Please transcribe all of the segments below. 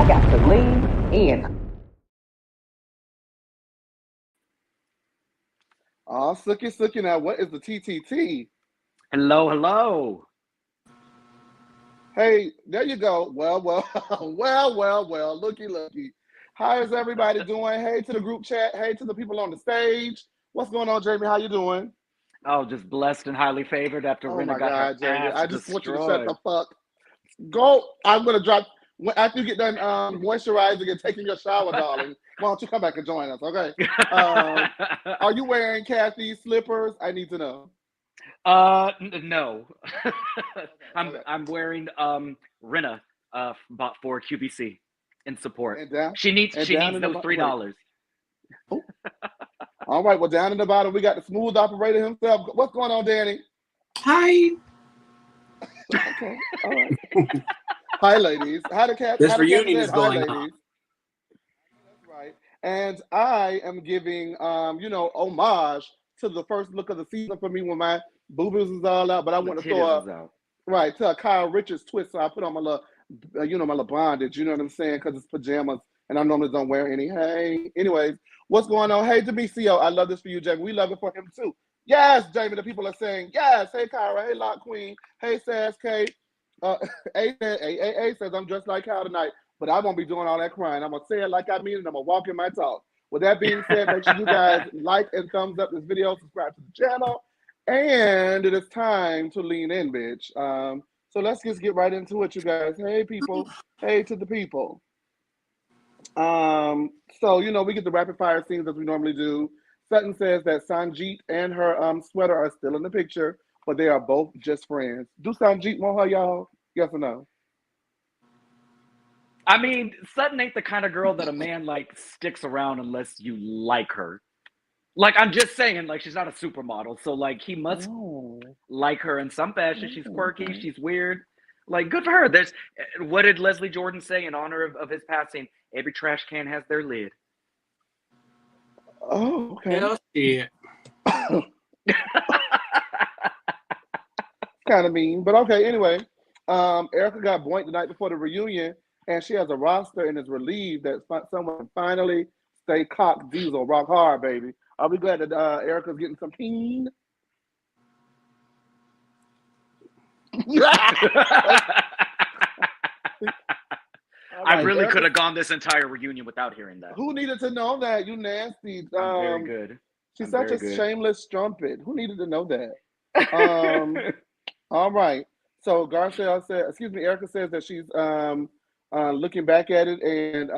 I got to lean in. Oh, Sookie now. What is the TTT? Hello, hello. Hey, there you go. Well, well. Looky. How is everybody doing? Hey to the group chat. Hey to the people on the stage. What's going on, Jamie? How you doing? Oh, just blessed and highly favored after Oh Rinna my got her God, Jamie. ass I just want you to shut the destroyed. fuck. Go. I'm gonna drop after you get done moisturizing and taking your shower, darling. Why don't you come back and join us? Okay. Are you wearing Kathy's slippers? I need to know. No. Okay. I'm wearing Rinna bought for QVC in support. And down She needs and she down needs in the those wait. $3. Oh, all right. Well, down in the bottom, we got the smooth operator himself. What's going on, Danny? Hi. Okay. All right. Hi, ladies. How the cat? This How the cat reunion said is hi, going on. ladies. That's right. And I am giving, homage to the first look of the season for me when my boobies is all out. But I The want to throw titties a is out. right to a Kyle Richards twist. So I put on my little, my little bondage. You know what I'm saying? Because it's pajamas, and I normally don't wear any. Hey, anyways, what's going on? Hey, Demisio, I love this for you, Jamie. We love it for him too. Yes, Jamie. The people are saying yes. Hey, Kyra. Hey, Lock Queen. Hey, Sass Kate. A says I'm dressed like Kyle tonight, but I won't be doing all that crying. I'm gonna say it like I mean it. I'm gonna walk in my talk. With that being said, make sure you guys like and thumbs up this video, subscribe to the channel, and it is time to lean in, bitch. So let's just get right into it, you guys. Hey, people. Hey to the people. So we get the rapid fire scenes as we normally do. Sutton says that Sanjeet and her sweater are still in the picture, but they are both just friends. Do Sanjeet want her, y'all? Yes or no? I mean, Sutton ain't the kind of girl that a man like sticks around unless you like her. Like I'm just saying, like she's not a supermodel, so like he must Oh, like her in some fashion. She's quirky, okay. she's weird. Like good for her. There's what did Leslie Jordan say in honor of his passing? Every trash can has their lid. Oh, okay. Hell shit. Kind of mean, but okay. Anyway, Erika got boinked the night before the reunion, and she has a roster and is relieved that someone finally stay cock diesel rock hard, baby. Are we glad that Erika's getting some peen? I Right, really Erika, could have gone this entire reunion without hearing that. who needed to know that? You nasty. I'm very good. She's I'm such very a good. shameless strumpet. Who needed to know that? All right. So Garcelle said, excuse me, Erika says that she's looking back at it and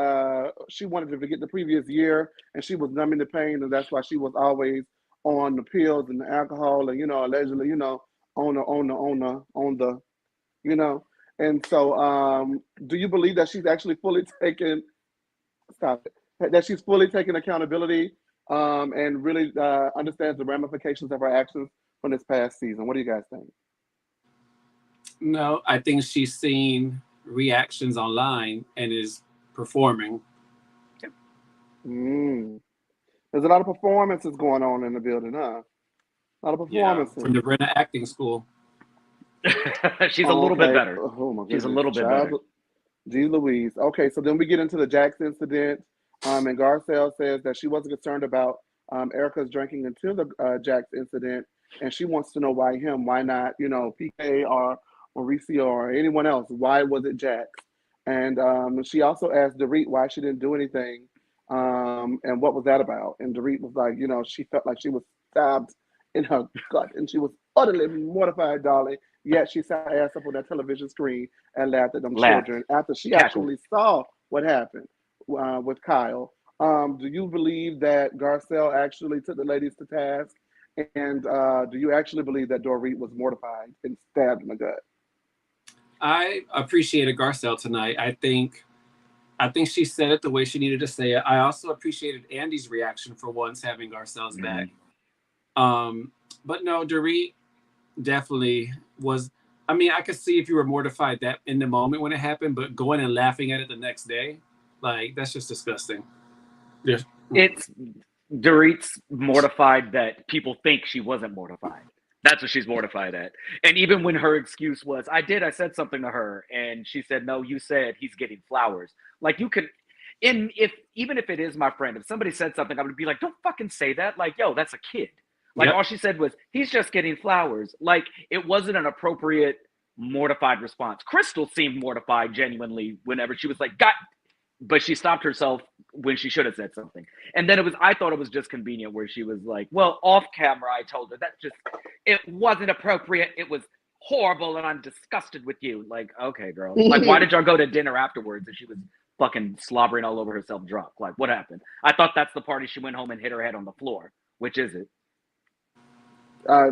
she wanted to forget the previous year and she was numbing the pain and that's why she was always on the pills and the alcohol and allegedly on the you know and so do you believe that she's actually fully taken stop it that she's fully taken accountability and really understands the ramifications of her actions from this past season? What do you guys think? No, I think she's seen reactions online and is performing. Mm. There's a lot of performances going on in the building, huh? A lot of Yeah, performances. from the Rinna acting school. She's a little bit Okay. better. Oh my She's a goodness. little bit better. Child, G. Louise. Okay, so then we get into the Jax incident. And Garcelle says that she wasn't concerned about Erika's drinking until the Jax incident, and she wants to know why him, why not, PK or Mauricio or anyone else? Why was it Jax? And she also asked Dorit why she didn't do anything, and what was that about? And Dorit was like, she felt like she was stabbed in her gut, and she was utterly mortified, darling. Yet she sat her ass up on that television screen and laughed at them Laughed, children after she cackled. actually saw what happened with Kyle. Do you believe that Garcelle actually took the ladies to task? And do you actually believe that Dorit was mortified and stabbed in the gut? I appreciated Garcelle tonight. I think she said it the way she needed to say it. I also appreciated Andy's reaction for once having Garcelle's back. But no, Dorit definitely was. I mean, I could see if you were mortified that in the moment when it happened, but going and laughing at it the next day, like that's just disgusting. Yeah. It's Dorit's mortified that people think she wasn't mortified. That's what she's mortified at. And even when her excuse was, I said something to her, and she said, no, you said he's getting flowers. Like, you could, even if it is my friend, if somebody said something, I would be like, don't fucking say that. Like, yo, that's a kid. Like, all she said was, he's just getting flowers. Like, it wasn't an appropriate, mortified response. Crystal seemed mortified genuinely whenever she was like, God, but she stopped herself when she should have said something. And then I thought it was just convenient where she was like, well, off camera, I told her it wasn't appropriate. It was horrible and I'm disgusted with you. Like, okay, girl. Like, why did y'all go to dinner afterwards if she was fucking slobbering all over herself drunk? Like, what happened? I thought that's the party she went home and hit her head on the floor. Which is it?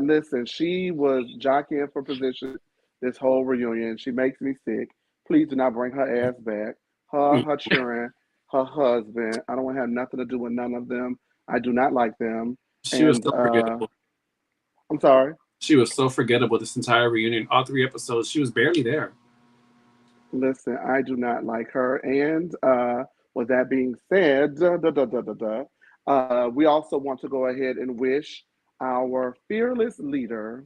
Listen, she was jockeying for position this whole reunion. She makes me sick. Please do not bring her ass back. Her children, her husband. I don't want to have nothing to do with none of them. I do not like them. She was so forgettable. I'm sorry? She was so forgettable this entire reunion. All 3 episodes, she was barely there. Listen, I do not like her. And with that being said, we also want to go ahead and wish our fearless leader,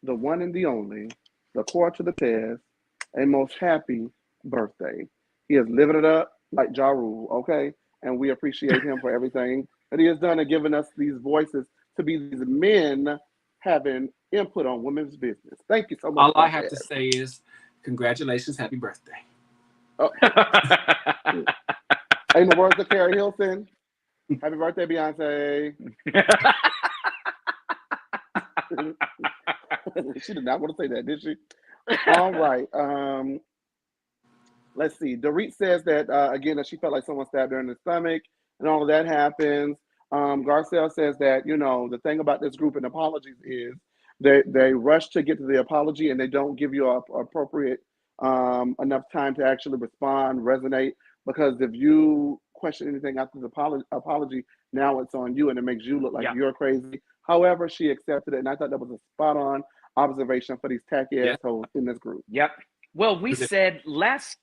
the one and the only, the core to the test, a most happy birthday. He is living it up like Ja Rule, okay? And we appreciate him for everything that he has done and given us these voices to be these men having input on women's business. Thank you so much. All I have to say is, congratulations, happy birthday. Oh. In the words of Carrie Hilton, happy birthday, Beyonce. She did not want to say that, did she? All right. Let's see. Dorit says that, again, that she felt like someone stabbed her in the stomach and all of that happens. Garcelle says that, the thing about this group and apologies is they rush to get to the apology and they don't give you appropriate enough time to actually respond, resonate, because if you question anything after the apology, now it's on you and it makes you look like you're crazy. However, she accepted it, and I thought that was a spot-on observation for these tacky assholes in this group. Yep. Well, we said last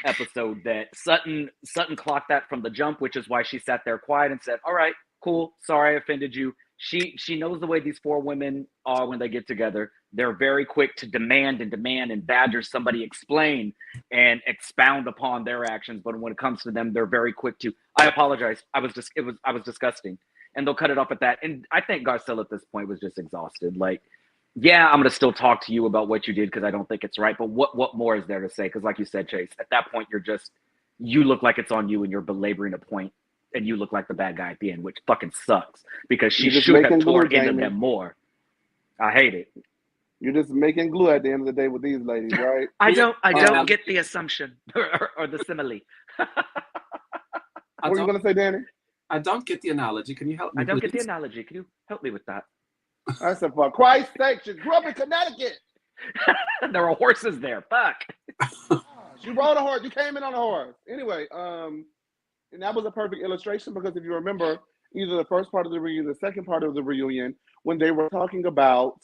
episode that Sutton clocked that from the jump, which is why she sat there quiet and said, all right, cool, sorry I offended you. She knows the way these 4 women are when they get together. They're very quick to demand and badger somebody, explain and expound upon their actions. But when it comes to them, they're very quick to, I apologize. I was disgusting. And they'll cut it off at that. And I think Garcelle at this point was just exhausted. Like, yeah, I'm going to still talk to you about what you did because I don't think it's right. But what more is there to say? Because like you said, Chase, at that point, you look like it's on you and you're belaboring a point and you look like the bad guy at the end, which fucking sucks because she should have torn into them more. I hate it. You're just making glue at the end of the day with these ladies, right? I don't get the assumption or the simile. What were you going to say, Danny? I don't get the analogy. Can you help me? I don't get the analogy. Can you help me with that? I said, for Christ's sake, she grew up in Connecticut. There are horses there. Fuck. She rode a horse. You came in on a horse. Anyway, and that was a perfect illustration because if you remember, either the first part of the reunion, the second part of the reunion, when they were talking about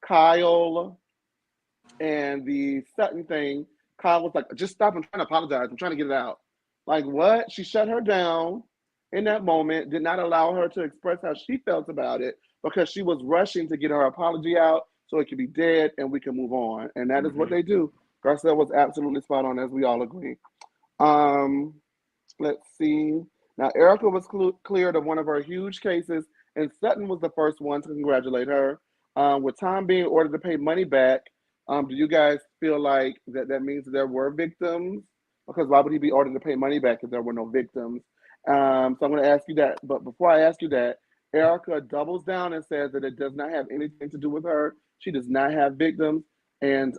Kyle and the Sutton thing, Kyle was like, just stop. I'm trying to apologize. I'm trying to get it out. Like, what? She shut her down in that moment, did not allow her to express how she felt about it because she was rushing to get her apology out so it could be dead and we can move on. And that is what they do. Garcelle was absolutely spot on, as we all agree. Let's see. Now, Erika was cleared of one of her huge cases, and Sutton was the first one to congratulate her. With Tom being ordered to pay money back, do you guys feel like that means that there were victims? Because why would he be ordered to pay money back if there were no victims? So I'm going to ask you that. But before I ask you that, Erika doubles down and says that it does not have anything to do with her. She does not have victims. And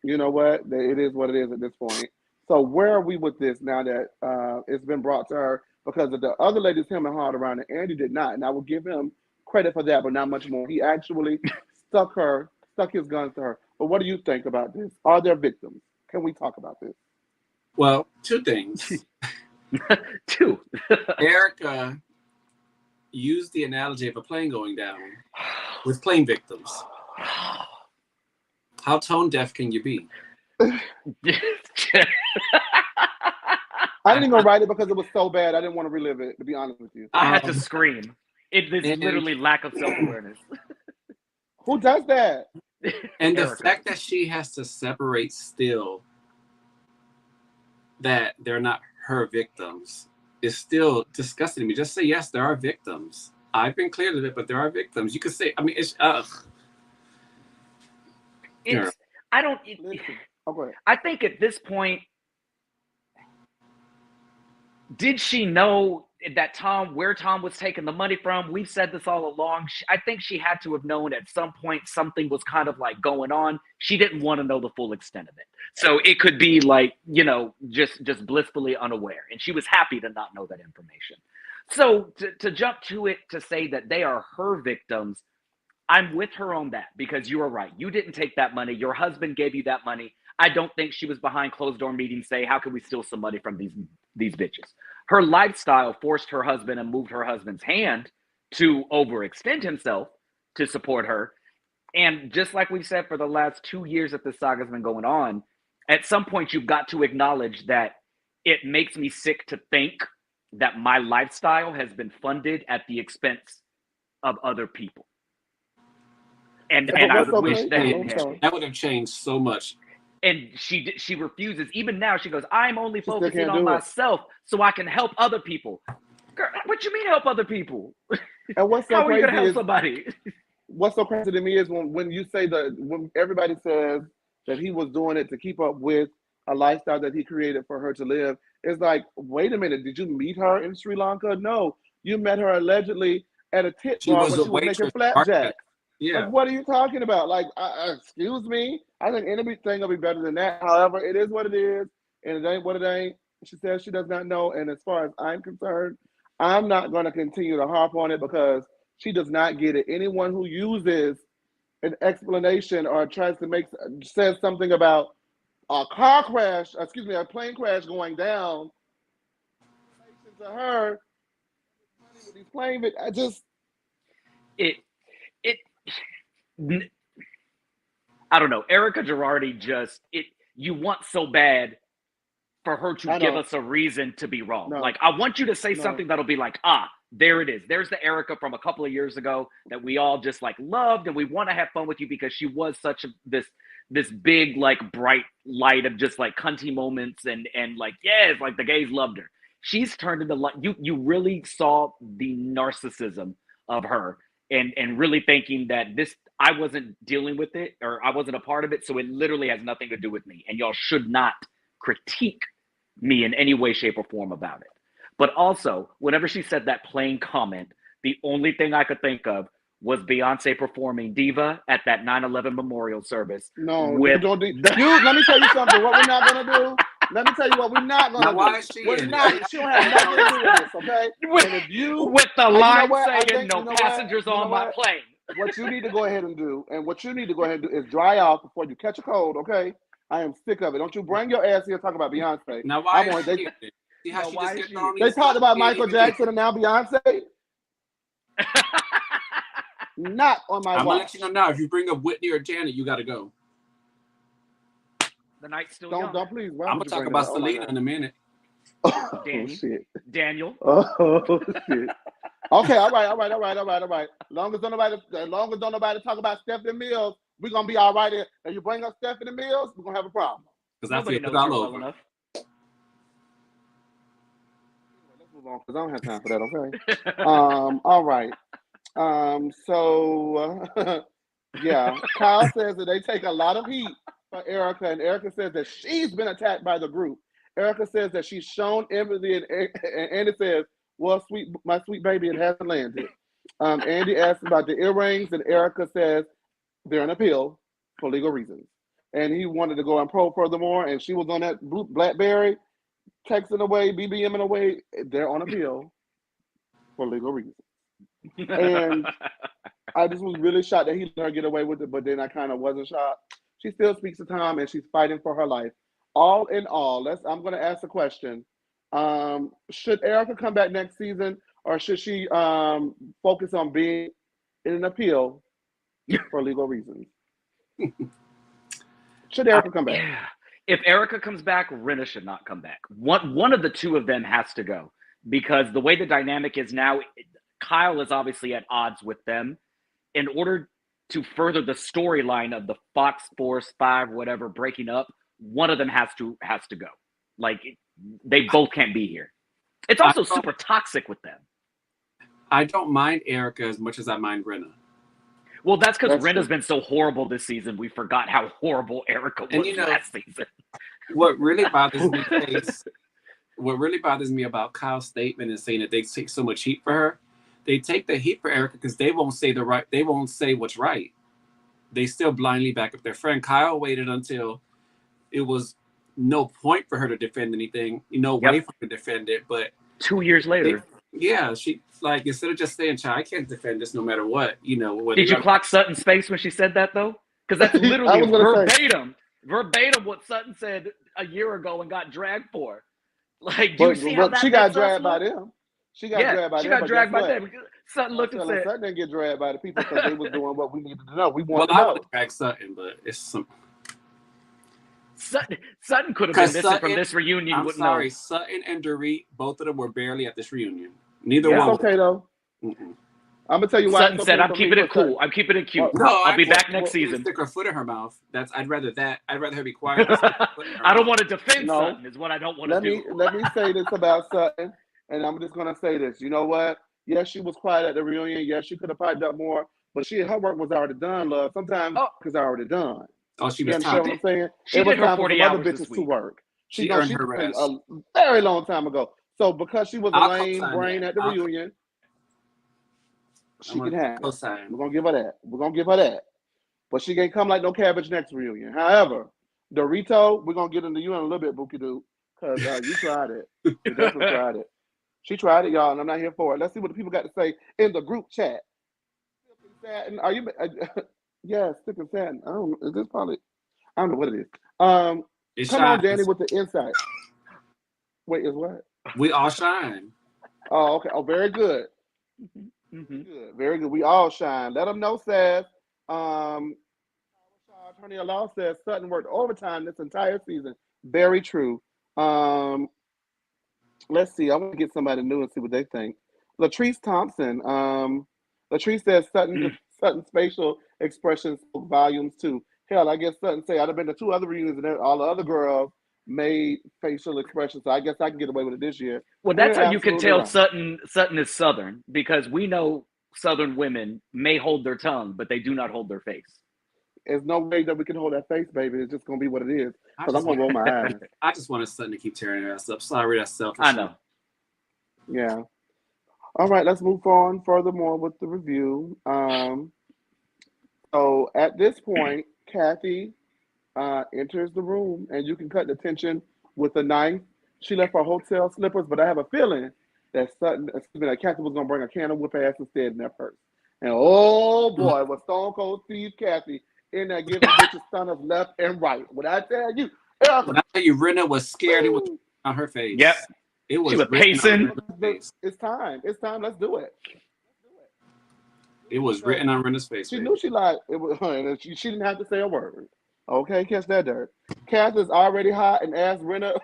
you know what? It is what it is at this point. So where are we with this now that it's been brought to her? Because the other ladies, him and hard around, and Andy did not. And I will give him credit for that, but not much more. He actually stuck his guns to her. But what do you think about this? Are there victims? Can we talk about this? Well, 2 things. 2. Erika used the analogy of a plane going down with plane victims. How tone deaf can you be? I didn't even write it because it was so bad. I didn't want to relive it, to be honest with you. I had to scream. It is And- literally lack of self-awareness. Who does that? And the Erika. fact that she has to separate still that they're not her victims is still disgusting to me. Just say, yes, there are victims. I've been clear to it, but there are victims. You could say, I mean, it's, It's, I don't, Listen. Oh, go ahead. I think at this point, did she know that where Tom was taking the money from? We've said this all along. I think she had to have known at some point something was kind of like going on. She didn't want to know the full extent of it. So it could be like, you know, just blissfully unaware. And she was happy to not know that information. So to jump to it, to say that they are her victims, I'm with her on that, because you are right. You didn't take that money. Your husband gave you that money. I don't think she was behind closed door meetings saying, how can we steal some money from these bitches? Her lifestyle forced her husband and moved her husband's hand to overextend himself to support her. And just like we've said for the last 2 years that this saga's been going on, at some point you've got to acknowledge that it makes me sick to think that my lifestyle has been funded at the expense of other people. And I would wish that didn't happen. That would have changed so much. And she refuses. Even now, she goes, I'm only focusing on it. myself so I can help other people. Girl, what you mean help other people? And what's so How are you crazy going to help is, somebody? what's so crazy to me is when you say when everybody says that he was doing it to keep up with a lifestyle that he created for her to live, it's like, wait a minute, did you meet her in Sri Lanka? No, you met her allegedly at a tit bar where she was making flapjacks. Yeah. Like, what are you talking about? Like, excuse me? I think anything will be better than that. However, it is what it is, and it ain't what it ain't. She says she does not know, and as far as I'm concerned, I'm not going to continue to harp on it because she does not get it. Anyone who uses an explanation or says something about a car crash, a plane crash going down, to her, with these plane, I just I don't know. Erika Girardi you want so bad for her to give us a reason to be wrong. No. Like, I want you to say something that'll be like, there it is. There's the Erika from a couple of years ago that we all just like loved, and we want to have fun with you because she was such this big, like, bright light of just like cunty moments and like, yes, like the gays loved her. She's turned into like, you really saw the narcissism of her and really thinking that I wasn't dealing with it or I wasn't a part of it. So it literally has nothing to do with me. And y'all should not critique me in any way, shape, or form about it. But also, whenever she said that plain comment, the only thing I could think of was Beyonce performing Diva at that 9/11 memorial service. No, let me tell you something. What we're not going to do. Let me tell you what we're not going to do. Why is she we're not. She don't have nothing to do with this, okay? And if you, with the line saying, think, no passengers on my plane. What you need to go ahead and do, is dry off before you catch a cold, okay? I am sick of it. Don't you bring your ass here and talk about Beyonce. Now, why is she? See how she just gets on They talked about Michael Jackson and now Beyonce. Not on my watch. I'm going to let you know now. If you bring up Whitney or Janet, you got to go. The night's still young. Don't please. I'm going to talk about Selena in a minute. Oh, shit. Daniel. Oh, shit. Okay, all right. Long as don't nobody talk about Stephanie Mills, we're going to be all right here. If you bring up Stephanie Mills, we're going to have a problem. Because I feel knows all her well over. enough. Let's move on because I don't have time for that, okay? All right. Yeah, Kyle says that they take a lot of heat for Erika, and Erika says that she's been attacked by the group. Erika says that she's shown empathy, and Andy says, well, my sweet baby, it hasn't landed. Andy asks about the earrings, and Erika says they're an appeal for legal reasons. And he wanted to go and probe furthermore, and she was on that BlackBerry, texting away, BBMing away. They're on appeal for legal reasons. And I just was really shocked that he let her get away with it, but then I kind of wasn't shocked. She still speaks to Tom, and she's fighting for her life. All in all, I'm going to ask a question. Should Erika come back next season, or should she focus on being in an appeal for legal reasons? Should Erika come back? Yeah. If Erika comes back, Rinna should not come back. One of the two of them has to go, because the way the dynamic is now, Kyle is obviously at odds with them. In order to further the storyline of the Fox Force 5, whatever, breaking up, one of them has to go. Like, they both can't be here. It's also super toxic with them. I don't mind Erika as much as I mind Rinna. Well, that's because Rinna's been so horrible this season. We forgot how horrible Erika was last season. What really bothers me about Kyle's statement and saying that they take so much heat for her, they take the heat for Erika because they won't say what's right. They still blindly back up their friend. Kyle waited until it was no point for her to defend anything, way for her to defend it. But 2 years later, she instead of just saying, "Child, I can't defend this no matter what." Did you clock Sutton's face when she said that though? Because that's literally verbatim what Sutton said a year ago and got dragged for. Like, do you see how that she got dragged by them? She got dragged by them. Sutton looked and said, Sutton didn't get dragged by the people because they was doing what we needed to know. We wanted to know. I would drag Sutton, but it's some. Sutton could have been missing from this reunion. I'm sorry, Sutton and Dorit, both of them were barely at this reunion. Neither one. It's okay though. Mm-mm. I'm gonna tell you why. Sutton said, "I'm keeping it cool. I'm keeping it cute. I'll be back next season." Stick her foot in her mouth. I'd rather her be quiet. I don't want to defend Sutton. Is what I don't want to do. Let me say this about Sutton, and I'm just gonna say this. You know what? Yes, she was quiet at the reunion. Yes, she could have piped up more, but her work was already done. Love. Sometimes it's already done. Oh, she was understand what I'm saying? She did her 40 hours other bitches to work. She earned her rest a very long time ago. So because she was a lame brain at the reunion, she can have it. We're gonna give her that. But she can't come like no cabbage next reunion. However, Dorito, we're gonna get into you in a little bit, Bookie Doo, because you tried it. You definitely tried it. She tried it, y'all, and I'm not here for it. Let's see what the people got to say in the group chat. Are you? Yeah, stick and satin. I don't know what it is. Come on, Danny, with the insight. Wait, is what? We all shine. Oh, okay. Oh, very good. Mm-hmm. Good. Very good. We all shine. Let them know, says. Attorney at law says Sutton worked overtime this entire season. Very true. Let's see. I want to get somebody new and see what they think. Latrice Thompson. Latrice says Sutton's facial expressions spoke volumes too. Hell, I guess Sutton say I'd have been to 2 other reunions and all the other girls made facial expressions. So I guess I can get away with it this year. Well, that's how you can tell Sutton is Southern, because we know Southern women may hold their tongue, but they do not hold their face. There's no way that we can hold that face, baby. It's just gonna be what it is. Because I'm gonna roll my eyes. I just wanted Sutton to keep tearing her ass up. Sorry, that's selfish. I know. Yeah. All right, let's move on furthermore with the review. So at this point, Kathy enters the room, and you can cut the tension with a knife. She left her hotel slippers, but I have a feeling that Kathy was gonna bring a can of whip ass instead in that purse. And oh boy, was Stone Cold Steve Kathy in there giving bitches stunners left and right. What I tell you, Rinna was scared. It was on her face. Yep. It was. She was pacing. It's time. Let's do it. It was written on Rinna's face. She knew she lied. It was her. She didn't have to say a word. Okay, catch that dirt. Kath is already hot and asked Rinna.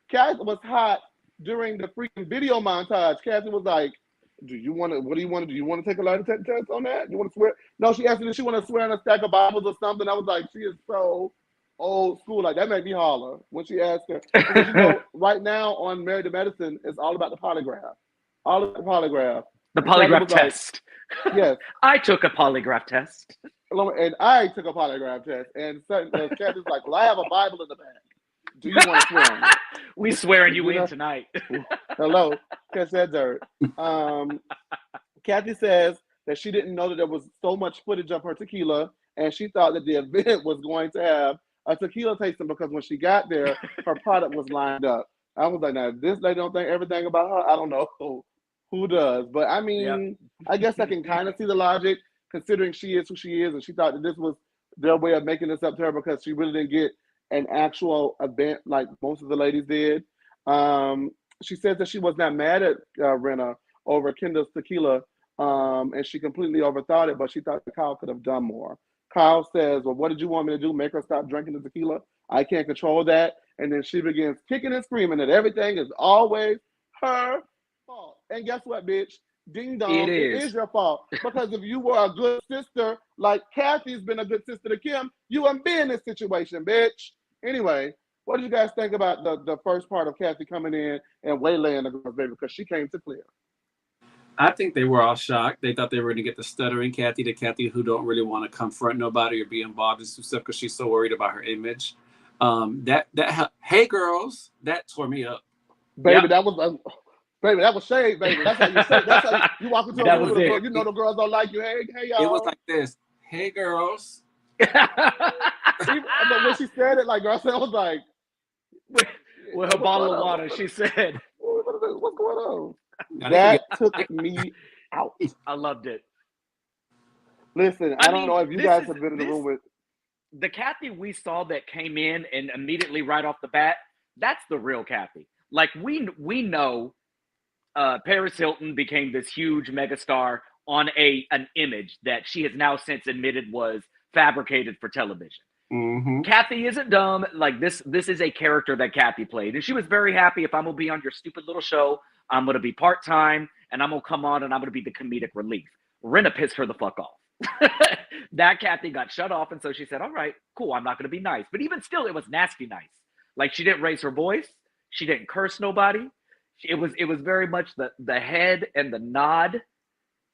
Kath was hot during the freaking video montage. Kathy was like, what do you want to do? You want to take a lie detector test on that? You want to swear? No, she asked me if she want to swear on a stack of Bibles or something. I was like, she is so old school. Like, that made me holler when she asked her. Because, right now on Married to Medicine, it's all about the polygraph. All about the polygraph. The polygraph test. Like, yes. I took a polygraph test. And I took a polygraph test. And Kathy's like, well, I have a Bible in the back. Do you want to swear on it? We swearing you in tonight. Hello. Catch that dirt. Kathy says that she didn't know that there was so much footage of her tequila, and she thought that the event was going to have a tequila tasting because when she got there, her product was lined up. I was like, now, if this lady don't think everything about her, I don't know who does. But I mean, I guess I can kind of see the logic, considering she is who she is, and she thought that this was their way of making this up to her because she really didn't get an actual event like most of the ladies did. She says that she was not mad at Rinna over Kendall's tequila, and she completely overthought it, but she thought that Kyle could have done more. Kyle says, well, what did you want me to do? Make her stop drinking the tequila? I can't control that. And then she begins kicking and screaming that everything is always her fault. And guess what, bitch? Ding dong, it is your fault. Because if you were a good sister, like Kathy's been a good sister to Kim, you wouldn't be in this situation, bitch. Anyway, what did you guys think about the first part of Kathy coming in and waylaying the girls, baby? Because she came to clear. I think they were all shocked. They thought they were going to get the stuttering Kathy, the Kathy who don't really want to confront nobody or be involved in some stuff because she's so worried about her image. Hey girls, that tore me up. Baby, that was shade, baby. That's how you say. That's how you walk into a room with a girl. You know the girls don't like you. Hey, y'all. It was like this. Hey girls. When she said it, like Garcelle was like, with her bottle of water, she said, "What's going on?" That took me out. I loved it. Listen, I don't know if you guys have been in the room with the Kathy we saw that came in and immediately right off the bat. That's the real Kathy. Like we know Paris Hilton became this huge megastar on an image that she has now since admitted was fabricated for television. Mm-hmm. Kathy isn't dumb. Like this is a character that Kathy played. And she was very happy. If I'm going to be on your stupid little show, I'm going to be part-time and I'm going to come on and I'm going to be the comedic relief. Rinna pissed her the fuck off. That Kathy got shut off. And so she said, all right, cool. I'm not going to be nice. But even still, it was nasty nice. Like she didn't raise her voice. She didn't curse nobody. It was very much the head and the nod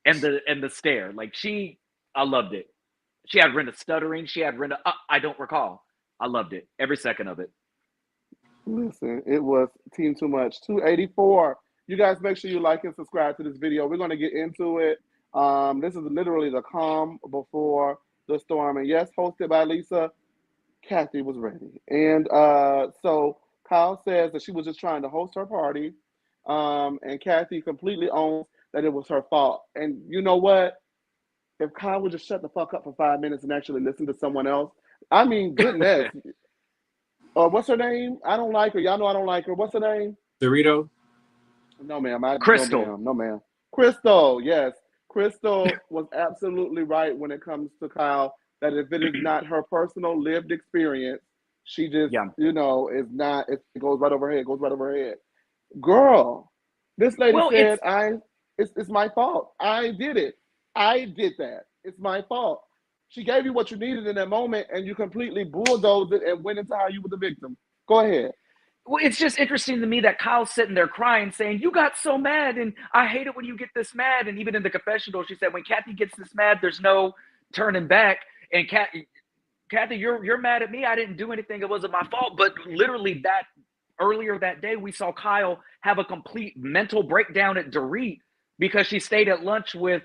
and the stare. Like I loved it. She had Rinna stuttering. She had Rinna, I don't recall. I loved it. Every second of it. Listen, it was Team Too Much. 284. You guys make sure you like and subscribe to this video. We're going to get into it. This is literally the calm before the storm. And yes, hosted by Lisa. Kathy was ready. And so Kyle says that she was just trying to host her party. And Kathy completely owns that it was her fault. And you know what? If Kyle would just shut the fuck up for 5 minutes and actually listen to someone else, I mean, goodness. What's her name? I don't like her. Y'all know I don't like her. What's her name? Dorito? No, ma'am. Crystal. No, ma'am. Crystal, yes. Crystal was absolutely right when it comes to Kyle, that if it is not her personal lived experience, she just, is not, it goes right over her head. Girl, this lady said, it's my fault. I did it. I did that. It's my fault. She gave you what you needed in that moment, and you completely bulldozed it and went into how you were the victim. Go ahead. Well, it's just interesting to me that Kyle's sitting there crying, saying, you got so mad, and I hate it when you get this mad. And even in the confessional, she said, when Kathy gets this mad, there's no turning back. And Kathy, you're mad at me. I didn't do anything. It wasn't my fault. But literally earlier that day, we saw Kyle have a complete mental breakdown at Dorit because she stayed at lunch with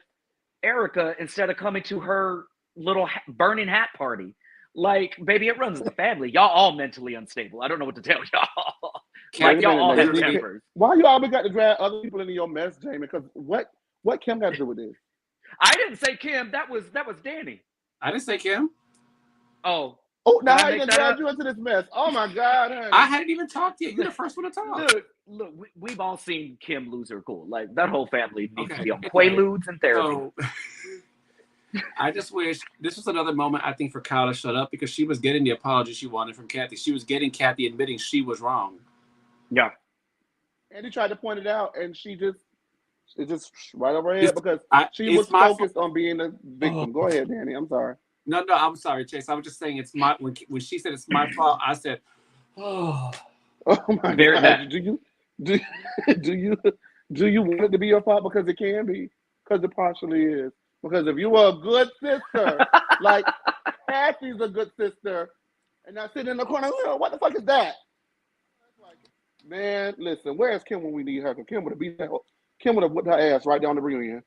Erika instead of coming to her little burning hat party. Like, baby, it runs in the family. Y'all all mentally unstable. I don't know what to tell y'all. Like, y'all all have tempers. Why you always got to drag other people into your mess, Jayne? Because what Kim got to do with this? I didn't say Kim. That was Danny. I didn't say Kim. Oh, now how you gonna drag you into this mess? Oh my God, honey. I hadn't even talked yet. You're the first one to talk. Look, we've all seen Kim lose her cool. Like, that whole family needs to be on Quaaludes and therapy. I just wish this was another moment, I think, for Kyle to shut up because she was getting the apology she wanted from Kathy. She was getting Kathy admitting she was wrong. Yeah. And he tried to point it out, and it's just right over her head because she was focused on being a victim. Go ahead, Danny. I'm sorry. No, I'm sorry, Chase. I was just saying it's my when she said it's my fault, I said, oh my God. Do you want it to be your fault? Because it can be. Because it partially is. Because if you were a good sister, like Kathy's a good sister, and I sit in the corner, what the fuck is that? Man, listen, where's Kim when we need her? Because Kim would have whipped her ass right down the reunion.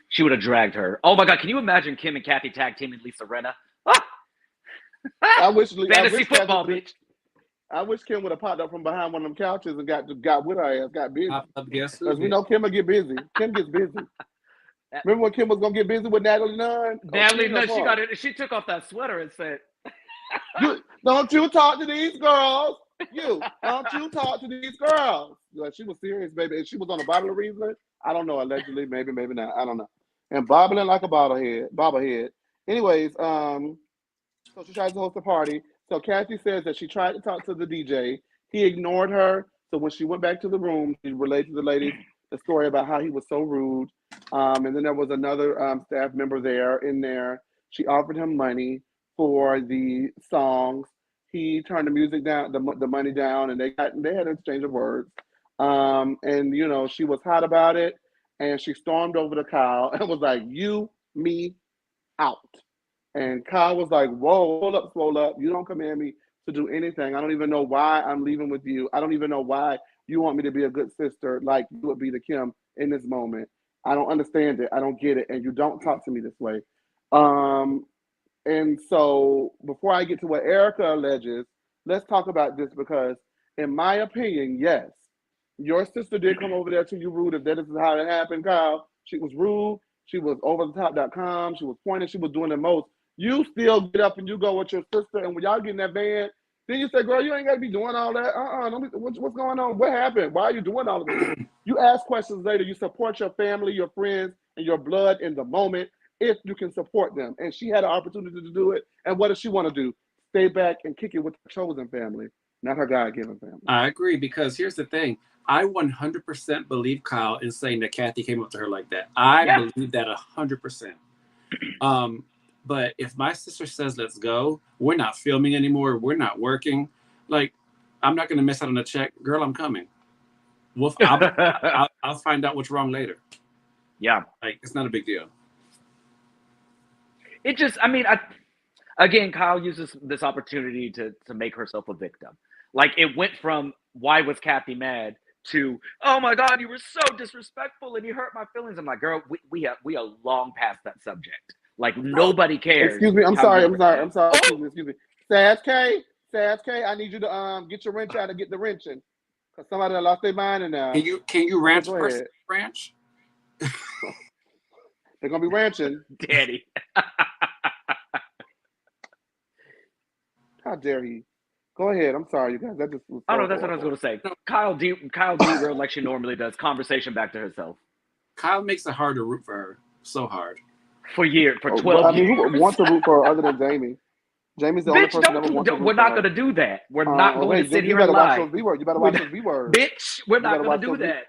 She would have dragged her. Oh my God, can you imagine Kim and Kathy tag teaming Lisa Rinna? I wish football, bitch. I wish Kim would have popped up from behind one of them couches and got with her ass, got busy. Because we know Kim will get busy. Kim gets busy. Remember when Kim was gonna get busy with Natalie Nunn? Natalie Nunn, she got it. She took off that sweater and said, "Don't you talk to these girls? Don't you talk to these girls?" Like, she was serious, baby. And she was on a bottle of Riesling. I don't know, allegedly, maybe not. I don't know. And bobbling like a bobblehead. Anyways, so she tries to host a party. So Kathy says that she tried to talk to the DJ. He ignored her. So when she went back to the room, she relayed to the ladies the story about how he was so rude. And then there was another staff member there in there. She offered him money for the songs. He turned the music down, the money down, and they had an exchange of words. And you know, she was hot about it, and she stormed over to Kyle and was like, "You, me, out." And Kyle was like, "Whoa, hold up, swole up. You don't command me to do anything. I don't even know why I'm leaving with you. I don't even know why you want me to be a good sister like you would be to Kim in this moment. I don't understand it. I don't get it. And you don't talk to me this way." And so before I get to what Erika alleges, let's talk about this because in my opinion, yes, your sister did come over there to you rude. If that is how it happened, Kyle, she was rude. She was over the top.com. She was pointing. She was doing the most. You still get up and you go with your sister. And when y'all get in that van, then you say, girl, you ain't got to be doing all that. What's going on? What happened? Why are you doing all of this? You ask questions later. You support your family, your friends, and your blood in the moment if you can support them. And she had an opportunity to do it. And what does she want to do? Stay back and kick it with the chosen family, not her God-given family. I agree, because here's the thing. I 100% believe Kyle in saying that Kathy came up to her like that. I believe that 100%. But if my sister says, let's go, we're not filming anymore, we're not working, like, I'm not going to miss out on a check. Girl, I'm coming. I'll find out what's wrong later. Yeah. Like, it's not a big deal. It just, I mean, again, Kyle uses this opportunity to make herself a victim. Like, it went from, why was Kathy mad, to, oh my God, you were so disrespectful and you hurt my feelings. I'm like, girl, we are long past that subject. Like, nobody cares. Excuse me, I'm sorry. Excuse me. Saz K, I need you to get your wrench out and get the wrenching. Because somebody lost their mind in there. Can you ranch first? Ranch? They're gonna be ranching. Daddy. How dare he? Go ahead. I'm sorry, you guys. That just was Oh no, that's what I was going to say. Kyle derailed like she normally does. Conversation back to herself. Kyle makes it hard to root for her. So hard. For 12 years. I mean, who wants to root for her other than Jamie? Jamie's the only person that wants to root we're not for her. going to do that. We're not going to sit here and and lie. You better watch those B-words. Bitch, we're not going to do that.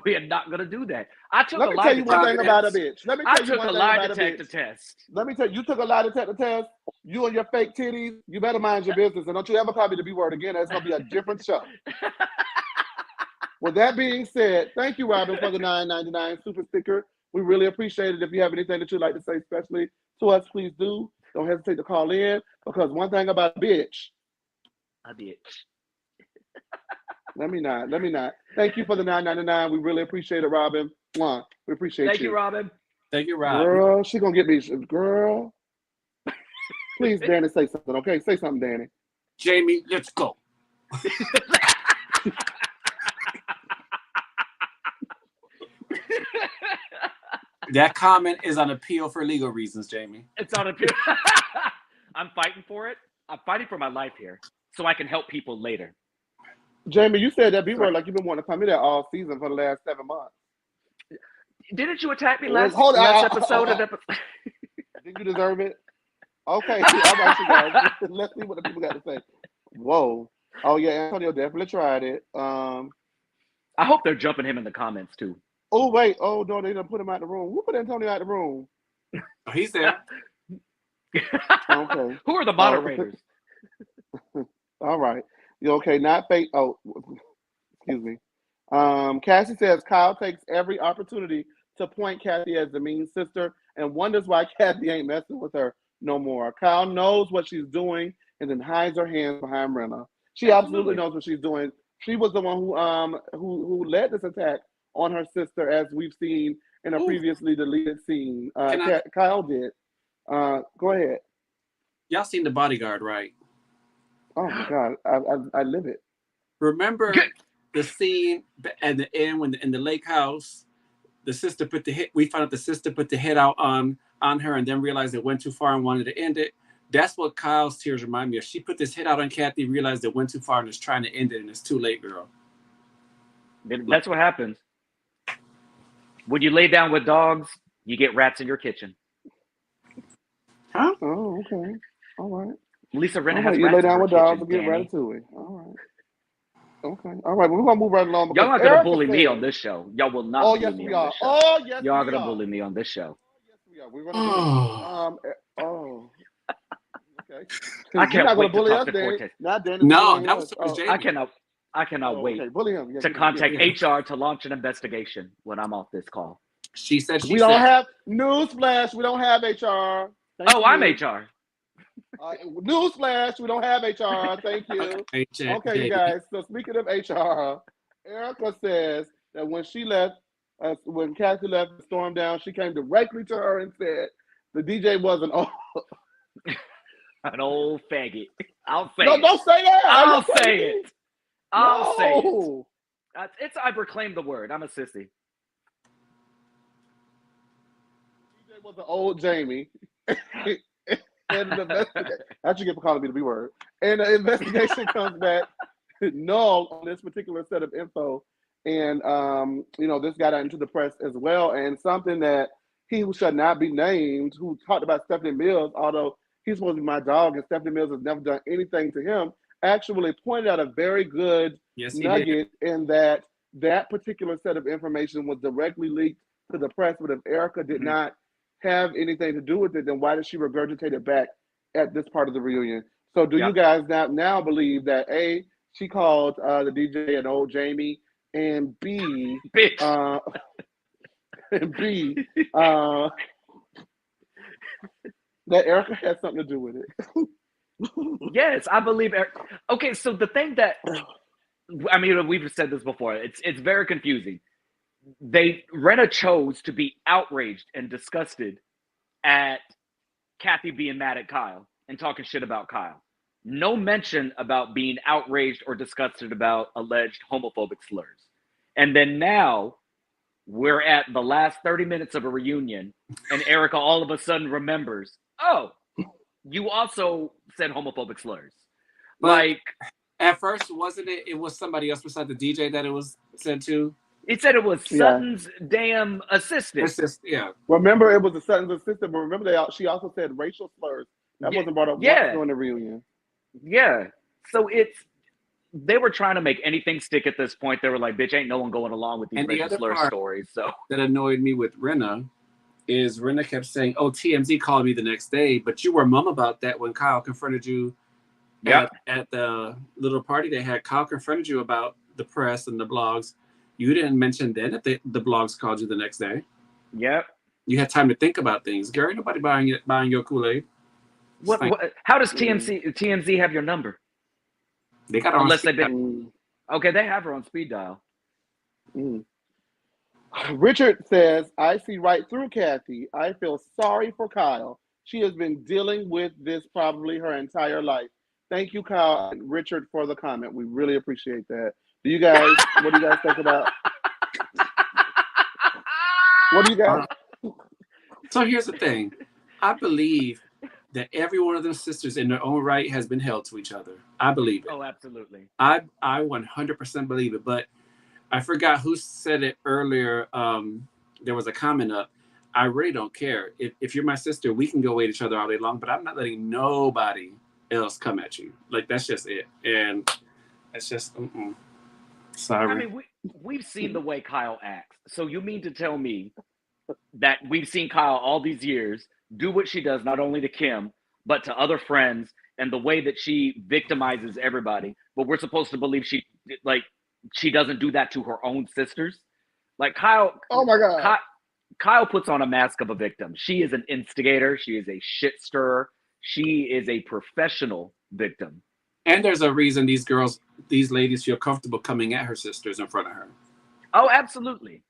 We're not going to do that. I took Let me tell you one thing about a bitch. I took a lie detector test. Let me tell you, you took a lie detector test. You and your fake titties, you better mind your business. And don't you ever copy the B-word again. That's going to be a different show. With that being said, thank you, Robin, for the $9.99 super sticker. We really appreciate it. If you have anything that you'd like to say, especially to us, please do. Don't hesitate to call in, because one thing about a bitch. Let me not. Thank you for the $9.99. We really appreciate it, Robin. Mwah. We appreciate you. Thank you, Robin. Thank you, Rob. Girl, she gonna get me. Girl. Please, Danny, say something, okay? Say something, Danny. Jamie, let's go. That comment is on appeal for legal reasons, Jamie. It's on appeal. I'm fighting for it. I'm fighting for my life here, so I can help people later. Jamie, you said that B-word like you've been wanting to come in there all season for the last 7 months. Didn't you attack me last episode? Did you deserve it? Okay, all right, you guys. Let's see what the people got to say. Whoa. Oh, yeah, Antonio definitely tried it. I hope they're jumping him in the comments, too. Oh, wait. Oh, no, they done put him out the room. Who put Antonio out the room? Oh, he's there. Okay. Who are the moderators? All right. You okay? Not fake. Oh, excuse me. Cassie says Kyle takes every opportunity to point Kathy as the mean sister and wonders why Kathy ain't messing with her no more. Kyle knows what she's doing and then hides her hands behind Rinna. She absolutely knows what she's doing. She was the one who led this attack on her sister, as we've seen in a previously deleted scene. Kyle did. Go ahead. Y'all seen The Bodyguard, right? Oh my God, I live it. Remember the scene at the end when in the lake house, the sister put the hit. We found out the sister put the hit out on her and then realized it went too far and wanted to end it. That's what Kyle's tears remind me of. She put this hit out on Kathy, realized it went too far and is trying to end it, and it's too late, girl. That's what happens. When you lay down with dogs, you get rats in your kitchen. Huh? Oh, okay. All right. Lisa Rinna All has right. You rats lay down in with her dogs kitchen, and get Danny. ratatouille. All right. Okay. All right. Well, we're gonna move right along Y'all because not gonna Erika bully me on says, this show. Y'all will not "Oh bully yes, me we on are. this show. Oh yes, Y'all are we gonna are. bully me on this show. Yes, we are. We're gonna do it. Oh, Okay. Okay. I You're can't not gonna wait to bully talk us, to Danny. Cortez. Not Danny's no, bullying that was us. towards Oh. I Jamie. cannot. I cannot Oh. wait Okay. Bully him. Yeah. to contact Yeah. HR to launch an investigation when I'm off this call. She said, We don't have newsflash. We don't have HR. Thank Oh, I'm you. HR. Newsflash. We don't have HR. Thank you. okay, Okay, you guys. So speaking of HR, Erika says that when she left, when Kathy left and stormed down, she came directly to her and said the DJ wasn't on. An old faggot. I'll say No, it. don't say that. Are I'll you say crazy? it. I'll say it. No. I reclaim the word. I'm a sissy. DJ was an old Jamie. And the investigation, I should get for calling me the B word. And the investigation comes back null on this particular set of info. And this got out into the press as well. And something that he who shall not be named, who talked about Stephanie Mills, although he's supposed to be my dog, and Stephanie Mills has never done anything to him, actually pointed out a very good nugget in that particular set of information was directly leaked to the press. But if Erika did not have anything to do with it, then why did she regurgitate it back at this part of the reunion? So do you guys now believe that A, she called the DJ an old Jamie, and B, and B, that Erika had something to do with it? Yes, I believe. Okay, so the thing that we've said this before. It's very confusing. Rinna chose to be outraged and disgusted at Kathy being mad at Kyle and talking shit about Kyle. No mention about being outraged or disgusted about alleged homophobic slurs. And then now we're at the last 30 minutes of a reunion, and Erika all of a sudden remembers, oh, you also said homophobic slurs. But at first, wasn't it? It was somebody else besides the DJ that it was said to. It said it was Sutton's damn assistant. Remember, it was the Sutton's assistant, but remember, she also said racial slurs. That wasn't brought up once during the reunion. Yeah. So they were trying to make anything stick at this point. They were like, bitch, ain't no one going along with these racial slur stories. So that annoyed me with Rinna is Rinna kept saying, oh, TMZ called me the next day, but you were mum about that when Kyle confronted you at the little party they had. Kyle confronted you about the press and the blogs. You didn't mention then that the blogs called you the next day. Yep. You had time to think about things. Gary, nobody buying your Kool-Aid. How does TMZ have your number? They got unless they've been okay. They have her on speed dial. Richard says, I see right through Kathy. I feel sorry for Kyle. She has been dealing with this probably her entire life. Thank you, Kyle and Richard, for the comment. We really appreciate that. What do you guys think about? What do you guys? So here's the thing. I believe that every one of those sisters in their own right has been held to each other. I believe it. Oh, absolutely. I 100% believe it. But I forgot who said it earlier. There was a comment up. I really don't care. If you're my sister, we can go at each other all day long, but I'm not letting nobody else come at you. Like, that's just it. And it's just, sorry. I mean, we've seen the way Kyle acts. So you mean to tell me that we've seen Kyle all these years do what she does, not only to Kim, but to other friends, and the way that she victimizes everybody, but we're supposed to believe she doesn't do that to her own sisters? Like, Kyle, oh my God. Kyle puts on a mask of a victim. She is an instigator. She is a shit stirrer. She is a professional victim. And there's a reason these ladies feel comfortable coming at her sisters in front of her. Oh, absolutely.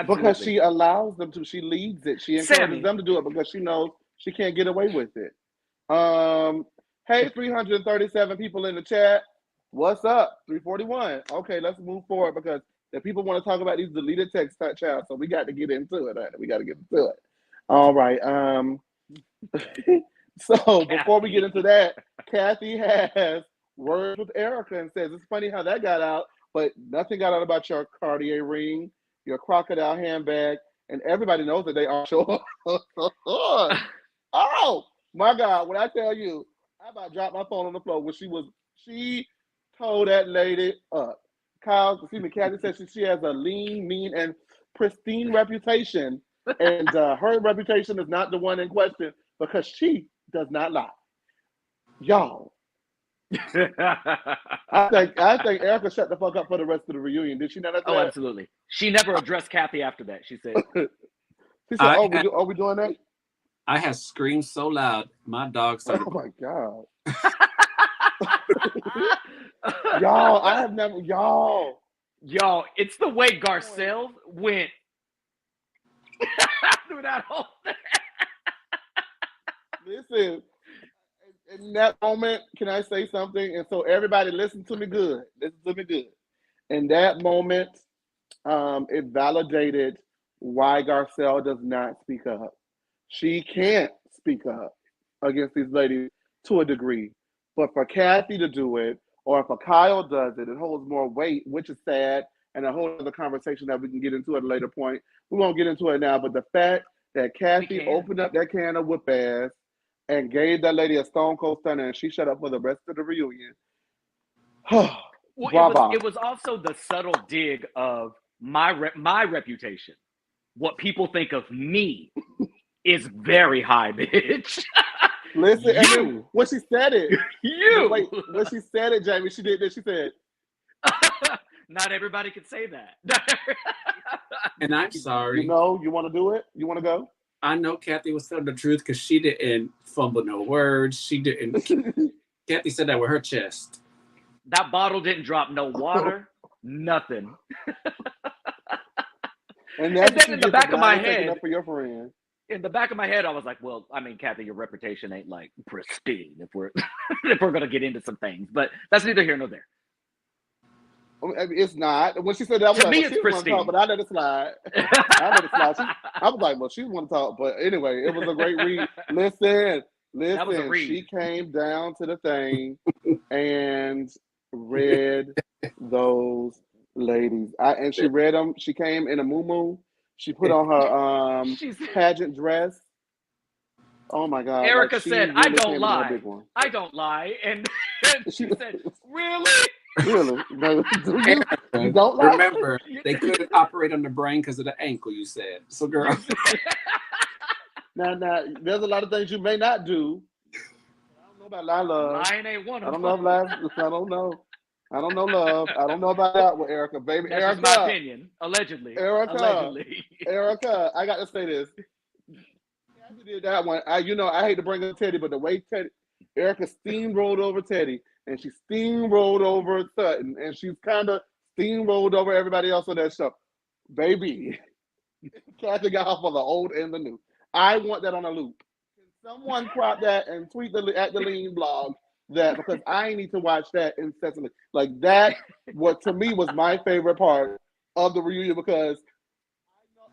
Because she allows them to. She leads it. She encourages them to do it because she knows she can't get away with it. Hey, 337 people in the chat. What's up? 341. Okay, let's move forward because the people want to talk about these deleted texts, child. So we got to get into it. We got to get into it. All right. So before we get into that, Kathy has words with Erika and says, it's funny how that got out, but nothing got out about your Cartier ring, your crocodile handbag, and everybody knows that they are sure. Oh my God, when I tell you, I about dropped my phone on the floor when she told that lady up. Kathy said she has a lean, mean, and pristine reputation, and her reputation is not the one in question because she does not lie. Y'all, I think Erika shut the fuck up for the rest of the reunion. Did she not? Oh, absolutely. She never addressed Kathy after that. She said, she said, are we doing that? I had screamed so loud, my dog started. Oh my God. Y'all, I have never, y'all, it's the way Garcelle went through that whole thing. Listen, in that moment, can I say something? And so everybody listen to me good. Listen to me good. In that moment, it validated why Garcelle does not speak up. She can't speak up against these ladies to a degree. But for Kathy to do it, or if a Kyle does it, it holds more weight, which is sad, and a whole other conversation that we can get into at a later point. We won't get into it now, but the fact that Kathy opened up that can of whoop ass and gave that lady a stone cold stunner, and she shut up for the rest of the reunion. Well, it was also the subtle dig of my reputation. What people think of me is very high, bitch. Listen, and then when she said it, Wait, when she said it, Jamie, she did this. She said, "Not everybody could say that." And I'm sorry. You know, you want to do it? You want to go? I know Kathy was telling the truth because she didn't fumble no words. She didn't. Kathy said that with her chest. That bottle didn't drop no water, nothing. And then in the back of my head, up for your friend. In the back of my head, I was like, "Well, I mean, Kathy, your reputation ain't like pristine if we're if we're gonna get into some things, but that's neither here nor there." I mean, it's not. When she said that, I was to like, me, well, it's she pristine. want to talk, but I let it slide. I was like, well, she want to talk, but anyway, it was a great read. Listen. That was a read. She came down to the thing and read those ladies. And she read them. She came in a muumuu. She put on her pageant dress. Oh my God! Erika said, really "I don't lie. I don't lie," and she said, "Really? Really? You don't lie." Remember, they couldn't operate on the brain because of the ankle. You said so, girl. Now, there's a lot of things you may not do. I don't know about lie, love. Lying ain't one of them. I don't know. I don't know, love. I don't know about that with Erika, baby. That's Erika, just my opinion. Allegedly. Erika, I got to say this. Kathy did that one. I hate to bring up Teddy, but the way Erika steamrolled over Teddy, and she steamrolled over Sutton, and she's kind of steamrolled over everybody else on that show. Baby, Kathy got off of the old and the new. I want that on a loop. Can someone crop that and tweet at the Lean blog that, because I need to watch that incessantly. Like that, what to me was my favorite part of the reunion, because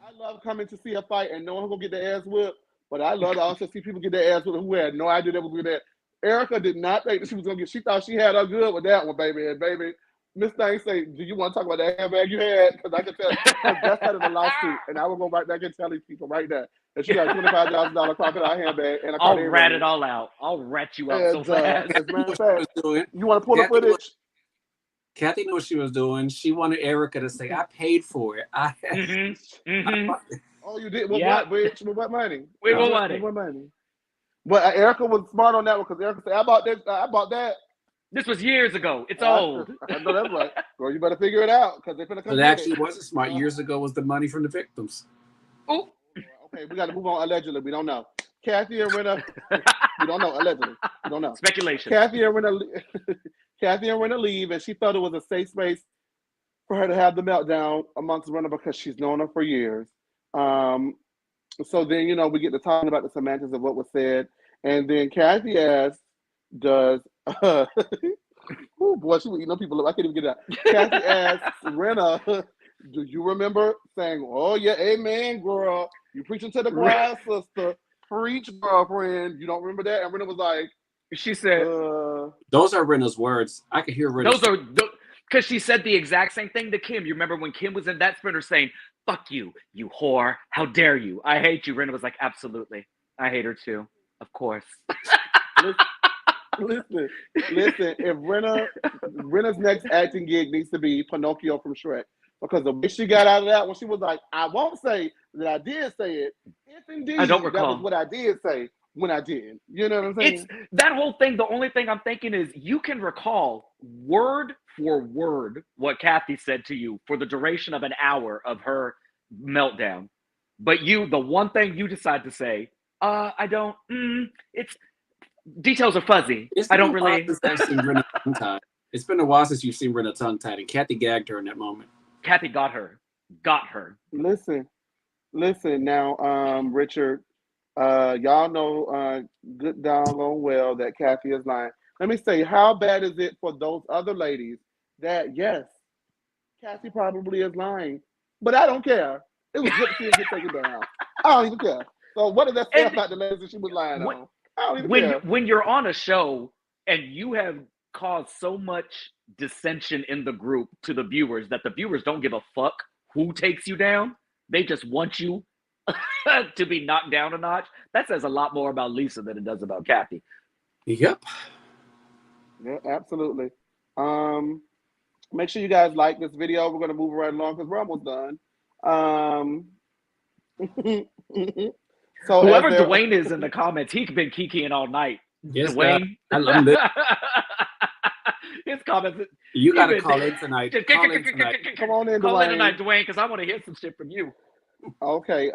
I love coming to see a fight and knowing who's gonna get their ass whipped, but I love to also see people get their ass whipped who had no idea they was gonna get that. Erika did not think that she was gonna get. She thought she had her good with that one, baby. And baby, Miss Thing say, "Do you want to talk about that handbag you had?" Because I can tell that's out of the lawsuit, and I will go right back and tell these people right now that she got $25,000 crocodile handbag and a I'll rat it all out. I'll rat you out so fast. As a matter of fact, you want to pull the footage? Kathy knew what she was doing. She wanted Erika to say, "I paid for it." Oh, you did? With what, bitch? With what money? With what money? But Erika was smart on that one, because Erika said, "I bought this. I bought that." This was years ago. It's old. I know that's right. Girl, you better figure it out, because they're gonna come. It actually wasn't smart. Years ago was the money from the victims. Oh. Okay, we got to move on. Allegedly, we don't know. Kathy and Rinna, we don't know. Allegedly, we don't know. Speculation. Kathy and Rinna leave, and she felt it was a safe space for her to have the meltdown amongst Rinna because she's known her for years. So then, we get to talking about the semantics of what was said, and then Kathy asks, "Does?" Oh boy, people. I can't even get it out. Kathy asks Rinna, "Do you remember saying, 'Oh yeah, amen, girl'? You preaching to the choir, sister. Preach, girlfriend. You don't remember that?" And Rinna was like, she said, "Those are Rinna's words. I could hear Rinna." Those are because she said the exact same thing to Kim. You remember when Kim was in that sprinter saying, "Fuck you, you whore! How dare you? I hate you." Rinna was like, "Absolutely, I hate her too. Of course." Listen. If Rinna's next acting gig needs to be Pinocchio from Shrek, because the way she got out of that when she was like, "I won't say that I did say it. If indeed I don't that recall. was what I did say when I did." You know what I'm saying? It's that whole thing. The only thing I'm thinking is you can recall word for word what Kathy said to you for the duration of an hour of her meltdown. But the one thing you decide to say, I don't, it's details are fuzzy. I don't really. I've seen Rinna tongue-tied. It's been a while since you've seen Rinna tongue-tied, and Kathy gagged her in that moment. Kathy got her. Listen now, Richard. Y'all know good doggone well that Kathy is lying. Let me say, how bad is it for those other ladies that yes, Kathy probably is lying, but I don't care. It was good to see her get taken down. I don't even care. So what does that say about the ladies that she was lying on? I don't even care. When you're on a show and you have caused so much dissension in the group to the viewers that the viewers don't give a fuck who takes you down, they just want you to be knocked down a notch. That says a lot more about Lisa than it does about Kathy. Yep. Yeah, absolutely. Make sure you guys like this video. We're gonna move right along because we're almost done. So whoever Dwayne is in the comments, he's been kikiing all night. Yes, Dwayne. I love it. His comments. You got to call in tonight. Come on in, Call Dwayne. in tonight, Dwayne, because I want to hear some shit from you. Okay.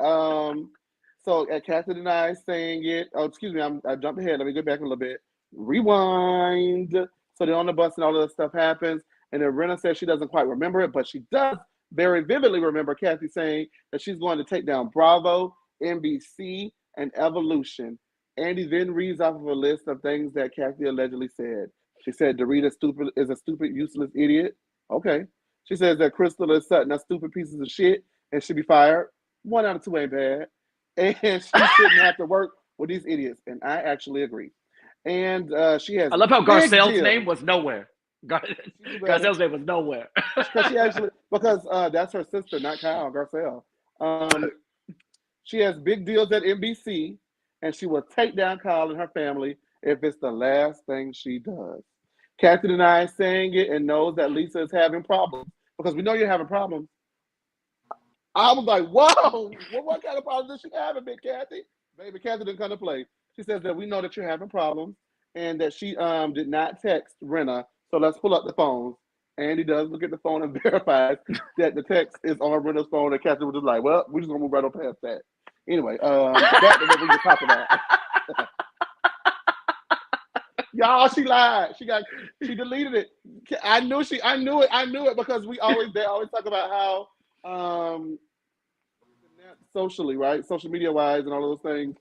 So Kathy and I saying it. Oh, excuse me. I jumped ahead. Let me go back a little bit. Rewind. So they're on the bus and all of this stuff happens. And then Rinna says she doesn't quite remember it, but she does very vividly remember Kathy saying that she's going to take down Bravo, NBC, and Evolution. Andy then reads off of a list of things that Kathy allegedly said. She said Dorita is a stupid, useless idiot. Okay. She says that Crystal is Sutton are stupid pieces of shit and should be fired. 1 out of 2 ain't bad. And she shouldn't have to work with these idiots. And I actually agree. And she has. I love how Garcelle's name was nowhere. Garcelle's name was nowhere. because that's her sister, not Kyle, Garcelle. She has big deals at NBC, and she will take down Kyle and her family if it's the last thing she does. Kathy and I is saying it and knows that Lisa is having problems because we know you're having problems. I was like, whoa, what kind of problems is she having, Big Kathy? Baby, Kathy didn't come to play. She says that we know that you're having problems and that she did not text Rinna. So let's pull up the phones. Andy does look at the phone and verifies that the text is on Rinna's phone. And Kathy was just like, well, we're just going to move right on past that. Anyway, back to what we were talking about. Y'all, she lied. She deleted it. I knew it because they always talk about how socially, right? Social media wise and all those things.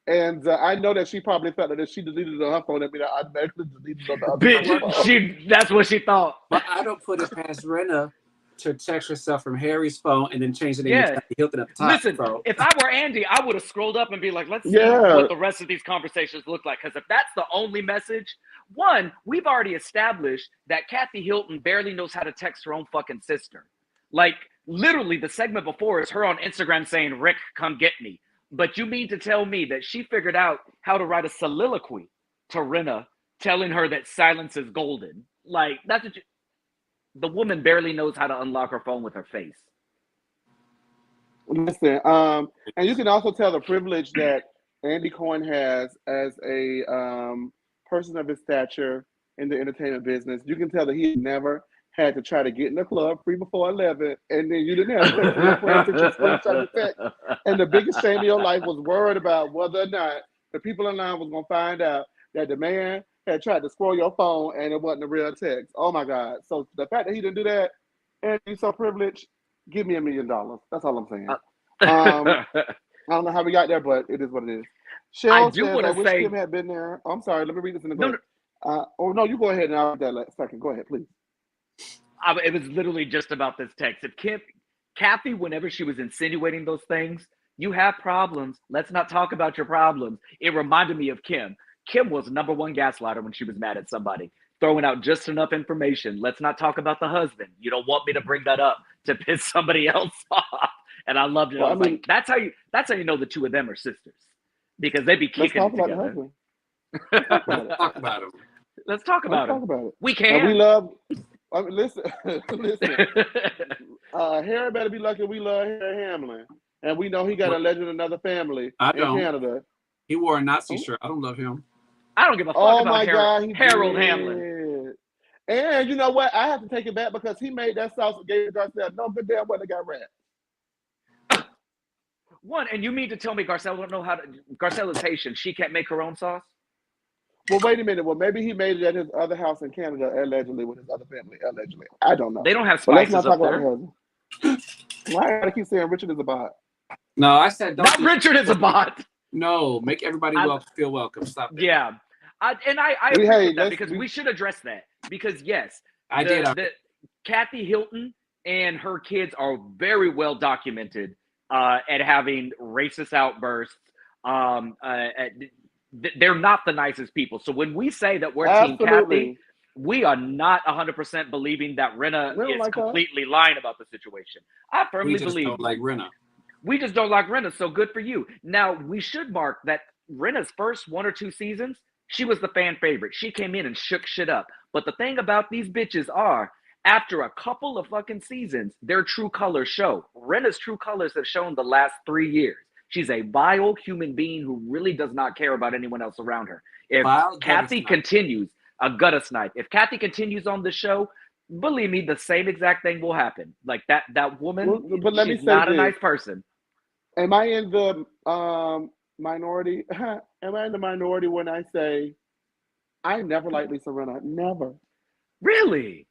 And I know that she probably felt that if she deleted it on her phone, that'd be I automatically deleted it on the other phone. That's what she thought. But I don't put it past Rinna to text herself from Harry's phone and then change the name to Hilton at the top. Listen, if I were Andy, I would have scrolled up and be like, let's see what the rest of these conversations look like. Because if that's the only message, one, we've already established that Kathy Hilton barely knows how to text her own fucking sister. Like, literally, the segment before is her on Instagram saying, Rick, come get me. But you mean to tell me that she figured out how to write a soliloquy to Rinna telling her that silence is golden? Like, that's what the woman barely knows how to unlock her phone with her face. Listen, and you can also tell the privilege that Andy Cohen has as a person of his stature in the entertainment business. You can tell that he never had to try to get in the club free before 11, and then you didn't have to text. And the biggest shame of your life was worried about whether or not the people online was going to find out that the man had tried to scroll your phone and it wasn't a real text. Oh my God. So the fact that he didn't do that and he's so privileged, give me $1 million. That's all I'm saying. I don't know how we got there, but it is what it is. Shell says, I wish Kim had been there. I'm sorry. Let me read this in the book. No, you go ahead and I'll read that second. Go ahead, please. It was literally just about this text. If Kathy, whenever she was insinuating those things, you have problems. Let's not talk about your problems. It reminded me of Kim. Kim was #1 gaslighter when she was mad at somebody, throwing out just enough information. Let's not talk about the husband. You don't want me to bring that up to piss somebody else off. And I loved it. Well, I was like, that's how you know the two of them are sisters, because they be kicking it together. Talk about them. Let's talk Let's about talk him. about it. We And we can. love. Listen, listen. Harry better be lucky we love Harry Hamlin, and we know he got a legend in another family I in don't. Canada. He wore a Nazi Oh, shirt. I don't love him. I don't give a fuck oh about my God, he Harold did. Hamlin. And you know what? I have to take it back because he made that sauce and gave it to Garcelle. No good damn well they got rat. One, and you mean to tell me Garcelle don't know how to? Garcelle is Haitian. She can't make her own sauce. Well, wait a minute. Well, maybe he made it at his other house in Canada, allegedly, with his other family, allegedly. I don't know. They don't have But let's spices not talk up about there. the husband. Why I gotta keep saying Richard is a bot? No, I said don't. Not Richard is a bot. No, make everybody feel welcome. Stop it. Yeah, I appreciate that because we should address that because yes, Kathy Hilton and her kids are very well documented at having racist outbursts. They're not the nicest people. So when we say that we're Team Kathy, we are not 100% believing that Rinna is completely lying about the situation. I firmly believe don't like Rinna. We just don't like Rinna, so good for you. Now, we should mark that Rinna's first 1 or 2 seasons, she was the fan favorite. She came in and shook shit up. But the thing about these bitches are, after a couple of fucking seasons, their true colors show. Rinna's true colors have shown the last 3 years. She's a vile human being who really does not care about anyone else around her. If Kathy continues, a gutter snipe. If Kathy continues on the show, believe me, the same exact thing will happen. Like that woman, but let she's me say not this. a nice person. Am I in the minority? Am I in the minority when I say I never liked Lisa Rinna? Never. Really?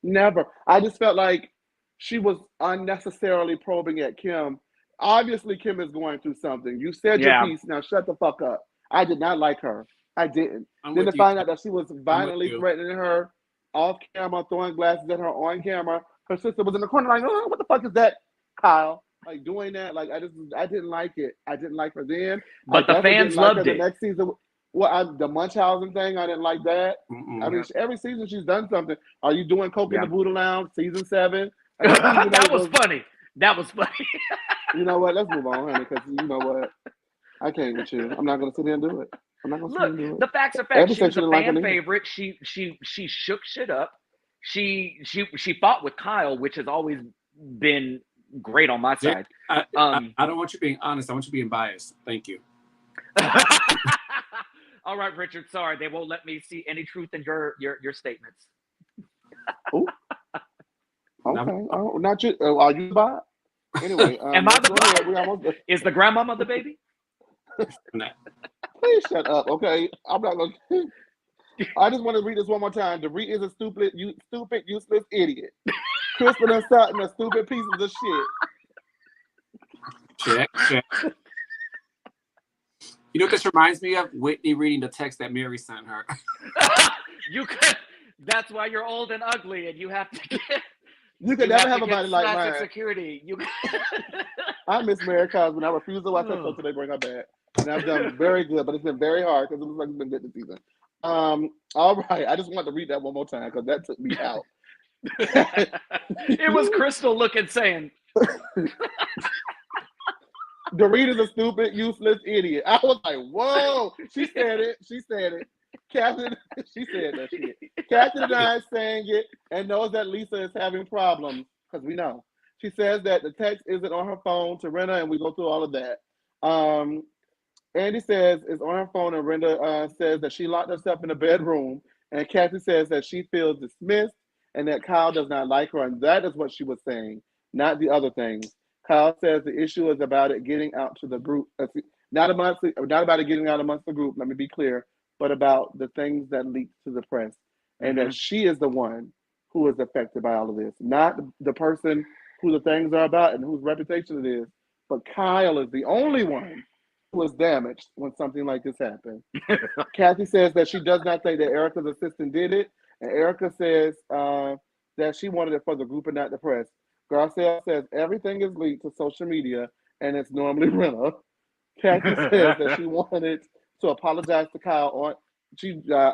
Never. I just felt like she was unnecessarily probing at Kim. Obviously, Kim is going through something. You said your piece. Now shut the fuck up. I did not like her. I didn't. Then to find out that she was violently threatening her off camera, throwing glasses at her on camera. Her sister was in the corner like, oh, what the fuck is that, Kyle? Like doing that. Like I didn't like it. I didn't like her then. But the fans loved it. The next season, the Munchausen thing, I didn't like that. I mean, every season she's done something. Are you doing Coke in the Buddha Lounge? Season 7. That was funny. That was funny. You know what? Let's move on, honey, because you know what? I can't with you. I'm not going to sit here and do it. I'm not going to sit here and do it. The facts are facts. She was a fan favorite. She shook shit up. She fought with Kyle, which has always been great on my side. I don't want you being honest. I want you being biased. Thank you. All right, Richard. Sorry, they won't let me see any truth in your statements. Oh. Okay. Oh, not you. Are you the bot? Anyway, am I the bot? Is the grandmama the baby? Please shut up. Okay, I'm not gonna. I just want to read this one more time. DeRee is a stupid, useless idiot. Kristen and Sutton are stupid pieces of shit. Check. You know what this reminds me of? Whitney reading the text that Mary sent her. That's why you're old and ugly, and you have to get. You can never have a body like mine. Security. I miss Mary Cosby. I refuse to watch that show until they bring her back. And I've done very good, but it's been very hard because it looks like it's been good this season. All right. I just wanted to read that one more time because that took me out. It was Crystal looking saying. Dorita's a stupid, useless idiot. I was like, whoa. She said it. Captain, she said that shit. Captain and I is saying it and knows that Lisa is having problems because we know. She says that the text isn't on her phone to Rinna, and we go through all of that. Andy says it's on her phone, and Rinna says that she locked herself in the bedroom, and Kathy says that she feels dismissed and that Kyle does not like her, and that is what she was saying, not the other things. Kyle says the issue is about it getting out to the group, not about it getting out amongst the group. Let me be clear. But about the things that leak to the press, and that she is the one who is affected by all of this, not the person who the things are about and whose reputation it is. But Kyle is the only one who is damaged when something like this happens. Kathy says that she does not think that Erika's assistant did it, and Erika says that she wanted it for the group and not the press. Garcelle says everything is leaked to social media, and it's normally Rinna. Kathy says that she wanted to apologize to Kyle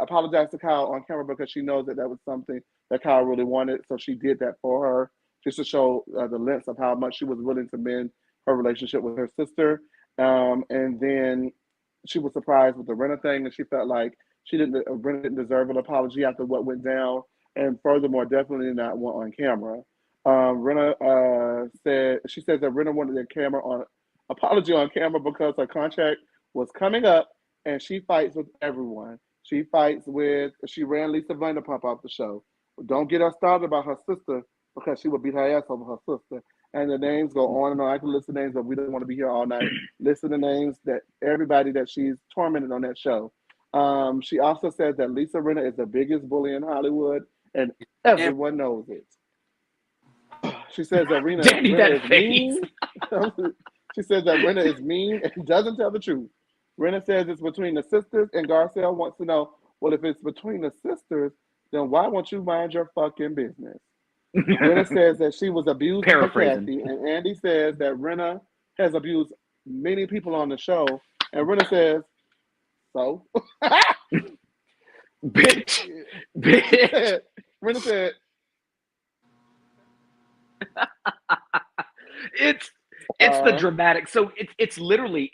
apologized to Kyle on camera because she knows that was something that Kyle really wanted. So she did that for her just to show the lengths of how much she was willing to mend her relationship with her sister. And then she was surprised with the Rinna thing, and she felt like Rinna didn't deserve an apology after what went down, and furthermore, definitely not one on camera. Rinna she says that Rinna wanted their camera on apology on camera because her contract was coming up, and she fights with everyone. She ran Lisa Vanderpump off the show. Don't get us started about her sister because she would beat her ass over her sister. And the names go on and on. I can list the names, but we don't want to be here all night. Listen to names that everybody that she's tormented on that show. She also says that Lisa Rinna is the biggest bully in Hollywood, and everyone knows it. She says that Rinna is mean. She says that Rinna is mean and doesn't tell the truth. Rinna says it's between the sisters, and Garcelle wants to know, well, if it's between the sisters, then why won't you mind your fucking business? Rinna says that she was abused by Kathy, and Andy says that Rinna has abused many people on the show, and Rinna says, so? Bitch. Rinna said, it's the dramatic. So it's literally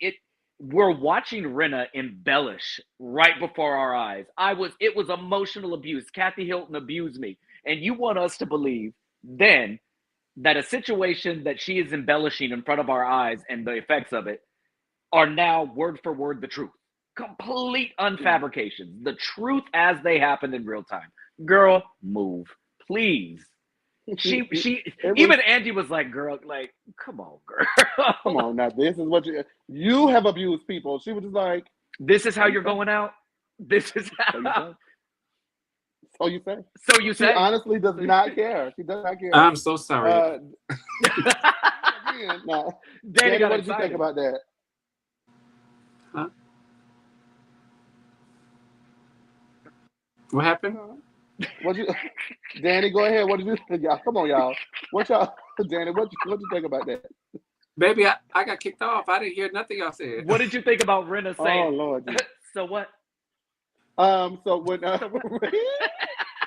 we're watching Rinna embellish right before our eyes. It was emotional abuse. Kathy Hilton abused me. And you want us to believe then that a situation that she is embellishing in front of our eyes and the effects of it are now word for word the truth. Complete unfabrications. The truth as they happened in real time. Girl, move. Please. Even Andy was like, girl, like, come on, girl. Come on, now this is what you have abused people. She was just like, this is how you're going out? This is how. So you say? So you say? She honestly does not care. She does not care. I'm so sorry. Again, now, Danny, what did you think about that? Huh? What happened? Danny, go ahead. What did you think? Y'all, come on, y'all. Danny, what you think about that? Baby, I got kicked off. I didn't hear nothing y'all said. What did you think about Rinna saying? Oh, Lord. So what? So when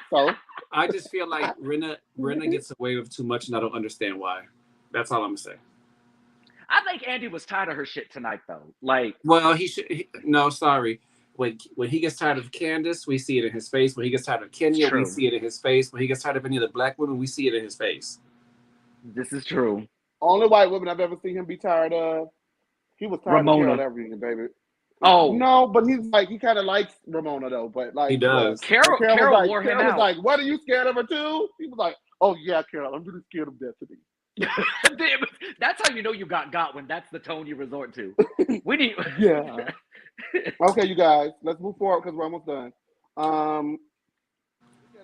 so I just feel like Rinna gets away with too much, and I don't understand why. That's all I'm gonna say. I think Andy was tired of her shit tonight, though. Like, well, no, sorry. When he gets tired of Candace, we see it in his face. When he gets tired of Kenya, we see it in his face. When he gets tired of any of the black women, we see it in his face. This is true. Only white women I've ever seen him be tired of. He was tired of Carol Everything, baby. Oh no, but he kind of likes Ramona though. But like he does. Carol wore him out. Was like, what, are you scared of her too? He was like, oh yeah, Carol, I'm really scared of Destiny. That's how you know you got when that's the tone you resort to. We need. Yeah. Okay, you guys, let's move forward because we're almost done. Out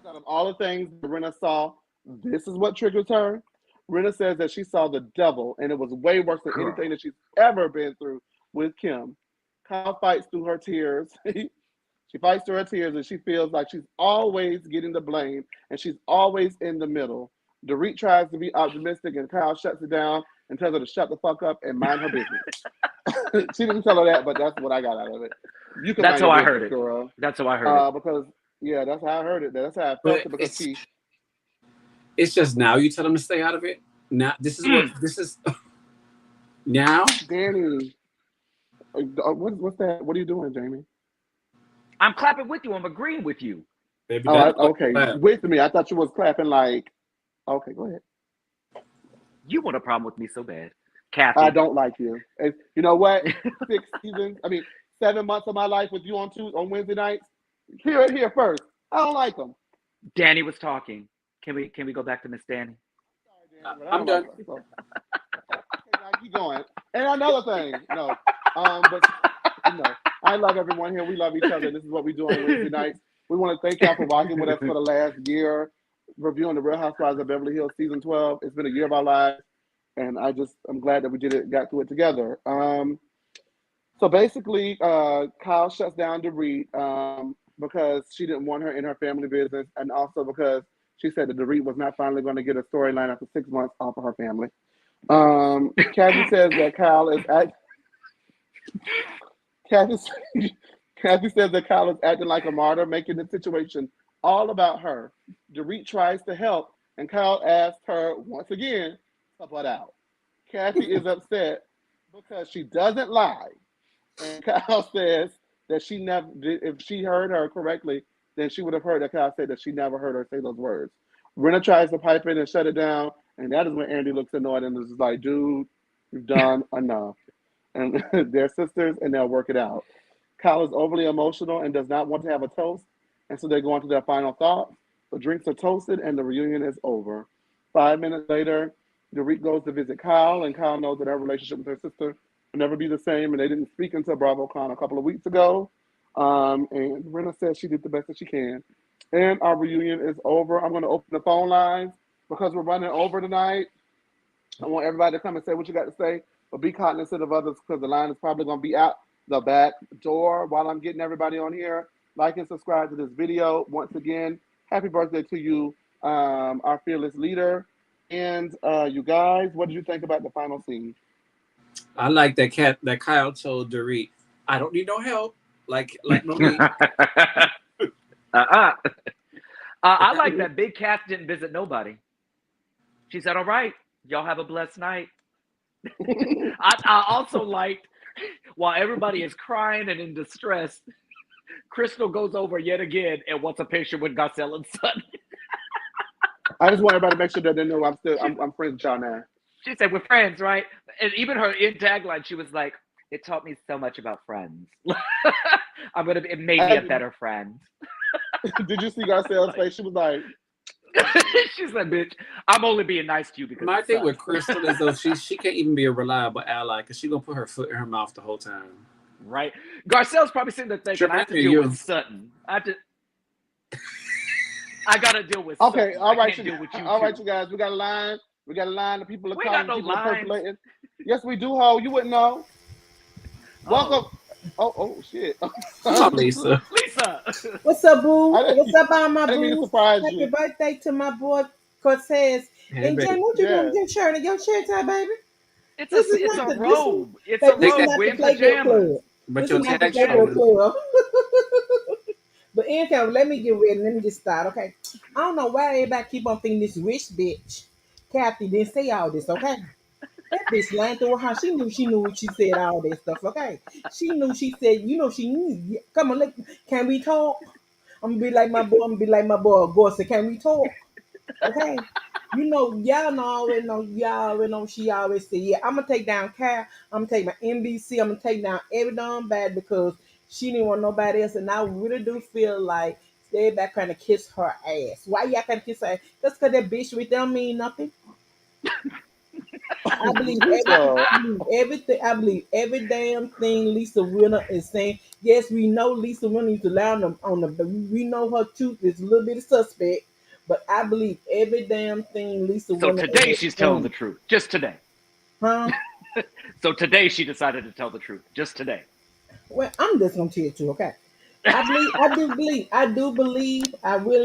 of all the things that Rinna saw, this is what triggers her. Rinna says that she saw the devil, and it was way worse than anything that she's ever been through with Kim. Kyle fights through her tears. She fights through her tears, and she feels like she's always getting the blame, and she's always in the middle. Dorit tries to be optimistic, and Kyle shuts it down and tells her to shut the fuck up and mind her business. She didn't tell her that, but that's what I got out of it. That's how I heard it. Girl. That's how I heard it. Because that's how I heard it. That's how I felt it. Because it's just now you tell them to stay out of it. Now this is now. Danny, what's that? What are you doing, Jamie? I'm clapping with you. I'm agreeing with you. Baby, okay, with me. I thought you was clapping like. Okay, go ahead. You want a problem with me so bad, Kathy. I don't like you. And you know what? 7 months of my life with you on Wednesday nights. Hear it here first. I don't like them. Danny was talking. Can we go back to Miss Danny? I'm done. Okay, now keep going. And another thing, but I love everyone here. We love each other. This is what we do on Wednesday nights. We want to thank y'all for rocking with us for the last year, reviewing the Real Housewives of Beverly Hills season 12. It's been a year of our lives, and I'm glad that we got through it together. So basically, Kyle shuts down Dorit because she didn't want her in her family business, and also because she said that Dorit was not finally going to get a storyline after 6 months off of her family. Kathy says that Kyle is Kathy says that Kyle is acting like a martyr, making the situation all about her. Dorit tries to help, and Kyle asks her once again to butt out. Kathy is upset because she doesn't lie. And Kyle says that she never, if she heard her correctly, then she would have heard that Kyle say that she never heard her say those words. Rinna tries to pipe in and shut it down, and that is when Andy looks annoyed and is like, dude, you've done enough. And they're sisters and they'll work it out. Kyle is overly emotional and does not want to have a toast, and so they go on to their final thoughts. The drinks are toasted and the reunion is over. 5 minutes later, Erika goes to visit Kyle, and Kyle knows that her relationship with her sister will never be the same, and they didn't speak until BravoCon a couple of weeks ago. And Rinna says she did the best that she can. And our reunion is over. I'm going to open the phone lines because we're running over tonight. I want everybody to come and say what you got to say, but be cognizant of others because the line is probably going to be out the back door while I'm getting everybody on here. Like and subscribe to this video. Once again, happy birthday to you, our fearless leader. And you guys, what did you think about the final scene? I like that Kyle told Dorit, I don't need no help. Like Monique. I like that Big Cat didn't visit nobody. She said, all right, y'all have a blessed night. I also liked, while everybody is crying and in distress, Crystal goes over yet again and wants a picture with Garcelle and Son. I just want everybody to make sure that they know I'm friends with y'all now. She said, we're friends, right? And even her in tagline, she was like, it taught me so much about friends. It made me a better friend. Did you see Garcelle's face? She was like, she's like, bitch, I'm only being nice to you because my thing with Crystal is though she can't even be a reliable ally because she's gonna put her foot in her mouth the whole time. Right. Garcelle's probably sitting there thinking, I have to deal with Sutton. I gotta deal with Sutton. Okay, all right, deal with you all right, too. you guys. We got a line. We got a line of people are We calling. got no People are lines. percolating. Yes, we do, ho. You wouldn't know. Welcome. Oh shit. Come on, Lisa. Lisa. What's up, boo? What's up, all my I didn't mean to boo? surprise Happy you. birthday to my boy Cortez. Hey, And baby. Jayne, what you Yeah. doing with your shirt? Your shirt tie, baby? It's This is a not the- robe. It's a Baby, this is robe. not We're the in Playboy pajamas. Club. But This your is not the tag Playboy showing. Club. But anyhow, let me get ready. Let me get started, okay? I don't know why everybody keep on thinking this rich bitch, Kathy, didn't say all this, okay? That bitch lying through her. She knew what she said all that stuff, okay? She knew she said, she knew. Come on, can we talk? I'm gonna be like my boy Gorsa. Can we talk? Okay. Y'all already know she always say, yeah, I'm gonna take down Cal, I'm gonna take my NBC, I'm gonna take down every damn bad because she didn't want nobody else. And I really do feel like they back trying to kiss her ass. Why y'all trying to kiss her ass? Just cause that bitch with them mean nothing. I believe everything. I believe every damn thing Lisa Rinna is saying. Yes, we know Lisa Rinna used to lie on the. We know her truth is a little bit suspect, but I believe every damn thing Lisa So Rinna today is she's saying. telling the truth. Just today. Huh? So today she decided to tell the truth. Just today. Well, I'm just gonna tell you, too, okay? I really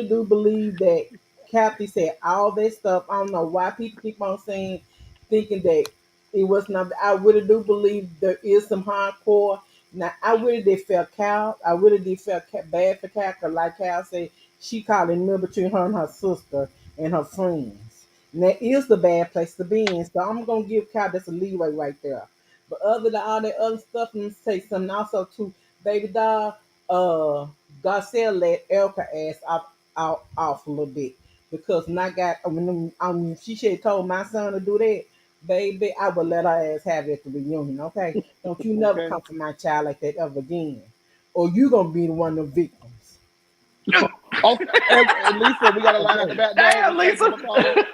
do believe that Kathy said all that stuff. I don't know why people keep on saying, thinking that it was not. I really do believe there is some hardcore. Now, I really did feel Cal. I really did feel bad for Cal, because like Cal said, she caught in the middle between her and her sister and her friends. And that is the bad place to be in. So I'm gonna give Cal just a leeway right there. But other than all that other stuff, let me say something also too, baby doll. Garcelle let Erika ass off a little bit because when I got when she should have told my son to do that, baby, I would let her ass have it at the reunion. Okay, don't you never Okay. come for my child like that ever again, or you gonna be the one of the victims. Oh, and Lisa, we got a line at the back door. Damn, Thank you Lisa. for calling.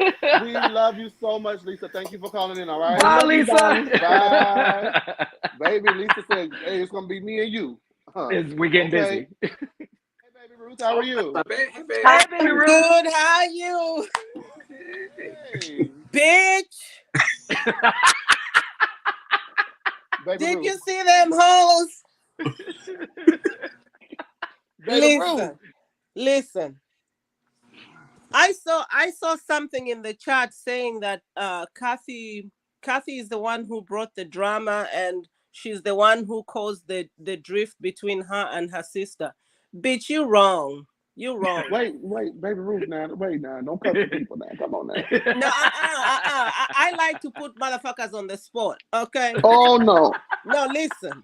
We love you so much, Lisa. Thank you for calling in. All right. Bye, love you, Lisa. darling. Bye. Baby, Lisa said, "Hey, it's gonna be me and you." Huh. We're getting Okay. busy. Hey, baby Ruth, how are you? Hey, baby. Hey, baby I'm Ruth. good. How are you, Hey, bitch? baby Did Ruth. you see them hoes? Baby Ruth. Listen. I saw something in the chat saying that Kathy is the one who brought the drama and she's the one who caused the drift between her and her sister. Bitch, you wrong. You wrong. Wait, baby Ruth. Now, wait, now, don't cut the people now. Come on now. No, I like to put motherfuckers on the spot. Okay. Oh no. No, listen.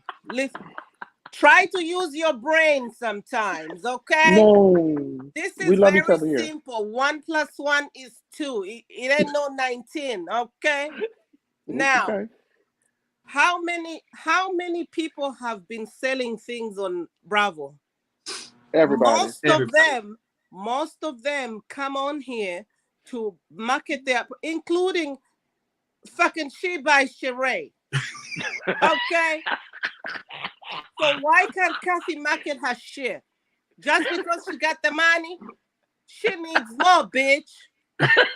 Try to use your brain sometimes, okay? No. This We is love each very other here. simple. 1 + 1 is 2. It ain't no 19, okay? Now, Okay. how many people have been selling things on Bravo? Everybody. Most of them come on here to market their, including fucking She by Sheree. Okay? So why can't Kathy market her shit? Just because she got the money? She needs more, bitch.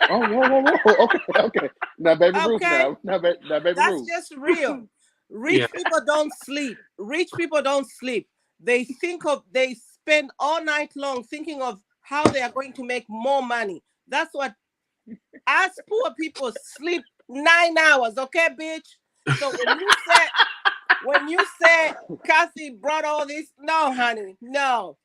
Oh, whoa. Okay. Now, Baby Ruth Okay? now. Baby That's Ruth. just real. Rich people don't sleep. They spend all night long thinking of how they are going to make more money. That's what us poor people sleep 9 hours, okay, bitch? So when you say Kathy brought all this, no, honey, no.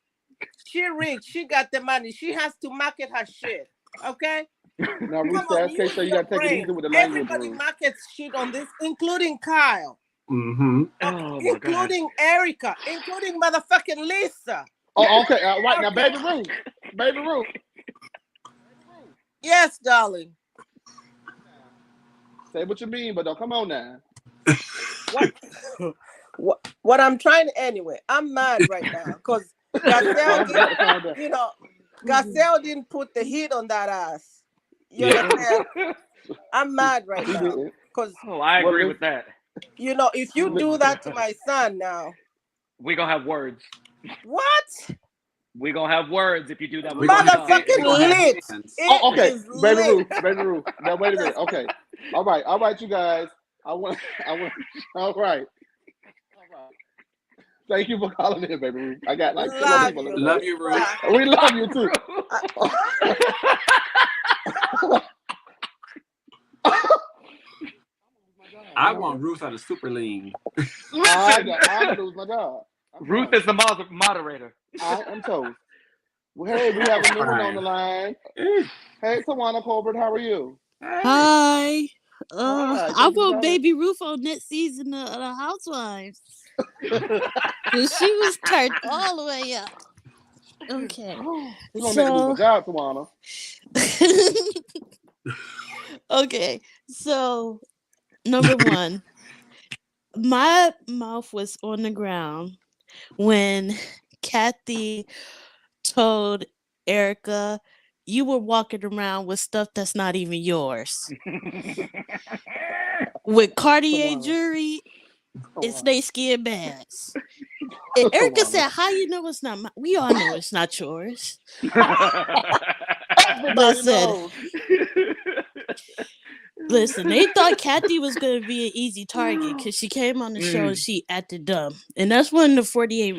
She rich, she got the money. She has to market her shit. Okay? Now, Ruth Come on, says, use so you your got to take it brain. easy with the language, Everybody Ruth. markets shit on this, including Kyle. Mm-hmm. Oh my God. Including Erika, including motherfucking Lisa. Oh, okay. Right. Now, Okay. Baby Ruth. Yes, darling. Say what you mean, but don't come on now. What I'm trying to, anyway, I'm mad right now because Garcelle didn't put the heat on that ass. You understand? I'm mad right now because I agree with that. if you do that to my son now, we gonna have words. what? We gonna have words if you do that. Motherfucking lit. Okay, Baby lit. Ruth. Now wait a minute. Okay, all right, you guys. I want. All right. Thank you for calling in, Baby Ruth. I got like 10 more people. Love you, Ruth. We love you too. I want Ruth on a super lean. I'm gonna lose my job. Ruth is the moderator. I am toast. Well, hey, we have a new one on the line. Hey, Tawana Colbert, how are you? Hi. Hi, I want Baby Ruth on that season of the Housewives. She was turned all the way up. Okay. We're gonna make her lose my job, Tawana. Okay, so number one, my mouth was on the ground when Kathy told Erika, you were walking around with stuff that's not even yours. With Cartier jewelry, it's they skin bags. And Erika said, how you know it's not mine? We all know it's not yours. Listen, they thought Kathy was going to be an easy target because she came on the show and she acted dumb. And that's one of the 48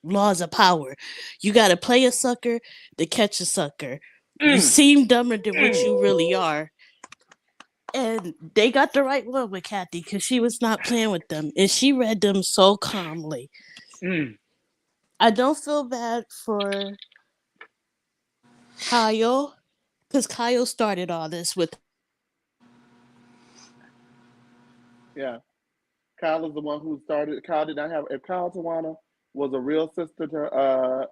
laws of power. You got to play a sucker to catch a sucker. You seem dumber than what you really are. And they got the right one with Kathy because she was not playing with them. And she read them so calmly. I don't feel bad for Kyle because Kyle started all this with. Yeah. Kyle is the one who started. Kyle did not have. If Kyle Tawana was a real sister to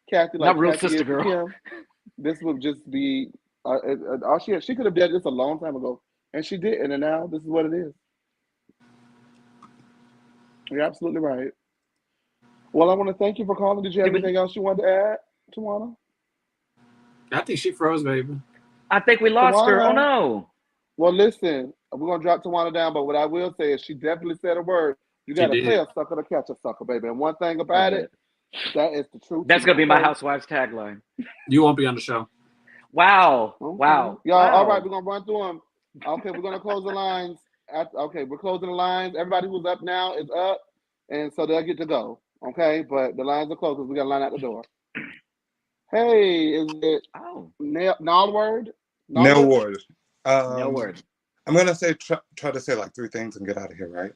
Kathy, like not real Kathy sister girl, Kim, this would just be all she could have done this a long time ago, and she didn't. And now this is what it is. You're absolutely right. Well, I want to thank you for calling. Did you have anything else you wanted to add, Tawana? I think she froze, baby. I think we lost her. Oh no. Well, listen, we're gonna drop Tawana down, but what I will say is she definitely said a word. You got to play a sucker to catch a sucker, baby. And one thing about it, that is the truth. That's gonna be my Housewives tagline. You won't be on the show. Wow. Okay. Wow. Y'all, wow. all right, we're gonna run through them. Okay, we're gonna close the lines. Okay, we're closing the lines. Everybody who's up now is up, and so they'll get to go. Okay, but the lines are closed because we got to line out the door. Hey, is it Nalward? Nalward. No word. I'm gonna say try to say like 3 things and get out of here, right?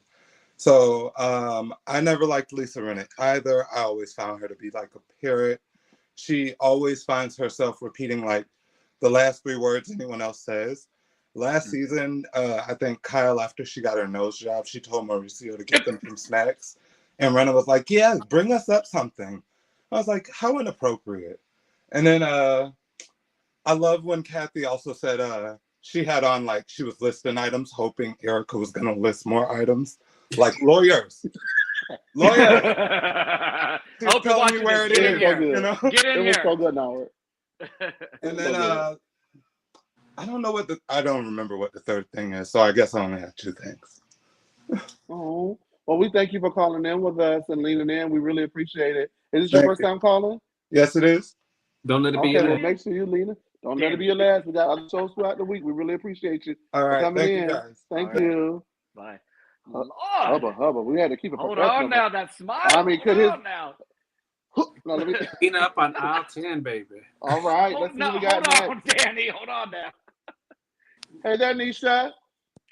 So I never liked Lisa Rinna either. I always found her to be like a parrot. She always finds herself repeating like the last 3 words anyone else says. Last season, I think Kyle, after she got her nose job, she told Mauricio to get them some snacks. And Rinna was like, yeah, bring us up something. I was like, how inappropriate. And then I love when Kathy also said she had on, like, she was listing items, hoping Erika was going to list more items. Like, lawyers. Lawyers. She's Hope you're telling me watching where this. it Get in is, here. you know? Get in It was here. so good, Howard. And then I don't remember what the third thing is, so I guess I only have two things. Oh, well, we thank you for calling in with us and leaning in. We really appreciate it. Is this your Thank first you. time calling? Yes, it is. Don't let it be Okay, your well, last. make sure you lean in. Don't let it be your last. We got other shows throughout the week. We really appreciate you All for right. coming Thank you, in. guys. Thank All right. you. Bye. Hubba, Lord. hubba. We had to keep it Hold professional. on now. That smile. I mean, could Hold his... on now. No, let me... Clean up on aisle 10, baby. All right, let's see what we got hold on, next. Danny. Hold on now. Hey there, Nisha.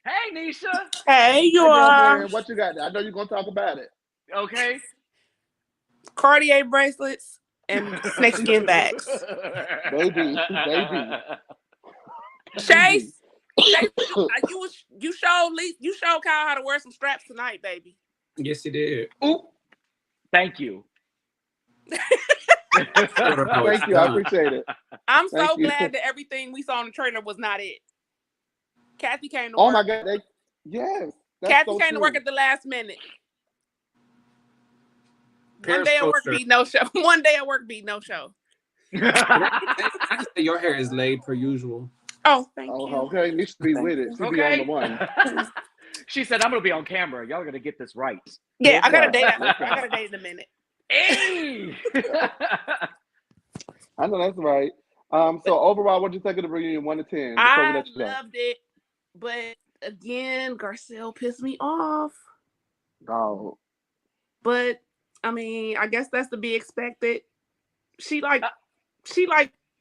Hey, Nisha. Hey, you Hey, all. girlfriend. What you got? I know you're going to talk about it. Okay. Cartier bracelets and snakeskin bags. Baby. Chase, you showed Kyle how to wear some straps tonight, baby. Yes, you did. Ooh. Thank you. Thank you. I appreciate it. I'm so Thank you. glad that everything we saw in the trailer was not it. Kathy came to Oh work. my God. Yes. That's Kathy so came true. to work at the last minute. Pair One day at of work shoulders. beat no show. One day at work beat no show. I can say your hair is laid per usual. Oh, thank you. Okay. Nisha be with it. She be on the one. She said, I'm going to be on camera. Y'all going to get this right. Yeah, Yes, I got a God. date. Yes, I God. got a date in a minute. Hey! I know that's right. So overall, what did you think of the reunion, 1 to 10? Before we I let you go. loved it, but again, Garcelle pissed me off. Oh, But I mean, I guess that's to be expected. She like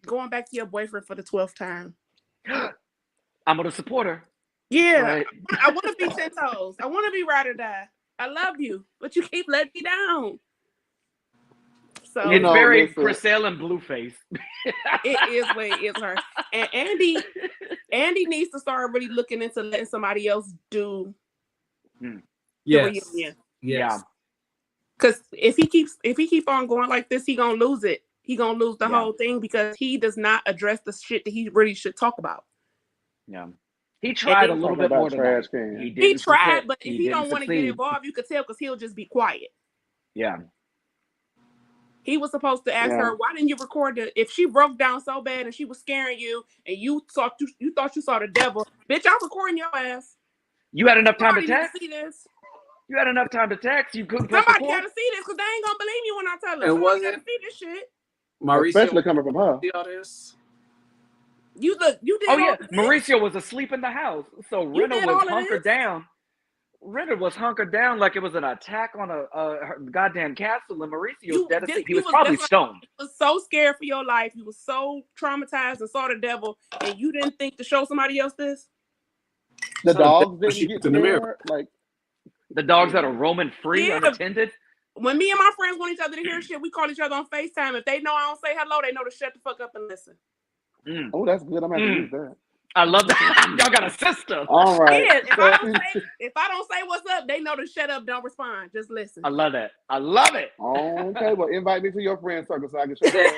going back to your boyfriend for the 12th time. I'm going to support her. Yeah, Right. I want to be 10 toes. I want to be ride or die. I love you, but you keep letting me down. So It's very listen. Chriselle and Blueface. it is what it is her. And Andy needs to start really looking into letting somebody else do the reunion. Yeah. Because if he keep on going like this, he gonna lose it. He gonna lose the whole thing because he does not address the shit that he really should talk about. Yeah. He tried a little bit more trash tonight. can. He tried, but he if he don't didn't want to get succeed. involved, you could tell because he'll just be quiet. Yeah. He was supposed to ask her, why didn't you record it? If she broke down so bad and she was scaring you and you thought you saw the devil, bitch, I'm recording your ass. You had enough time to Somebody text? need to see this. You had enough time to text? You couldn't press Somebody record? got to see this because they ain't gonna believe me when I tell them. And Somebody got to see this shit. Mauricio, especially coming from her. See all this? You did. Oh yeah, Mauricio was asleep in the house, so Rinna was hunkered down. Rinna was hunkered down like it was an attack on a goddamn castle, and Mauricio was dead asleep. He was probably stoned. You was so scared for your life. You was so traumatized and saw the devil, and you didn't think to show somebody else this. The dogs didn't get scared. Like the dogs that are roaming free unattended. When me and my friends want each other to hear shit, we call each other on FaceTime. If they know I don't say hello, they know to shut the fuck up and listen. Oh, that's good. I'm gonna have to use that. I love that. Y'all got a sister. All right. Yeah, if I don't say what's up, they know to shut up, don't respond. Just listen. I love it. I love it. Okay, well, invite me to your friend circle so I can shut up.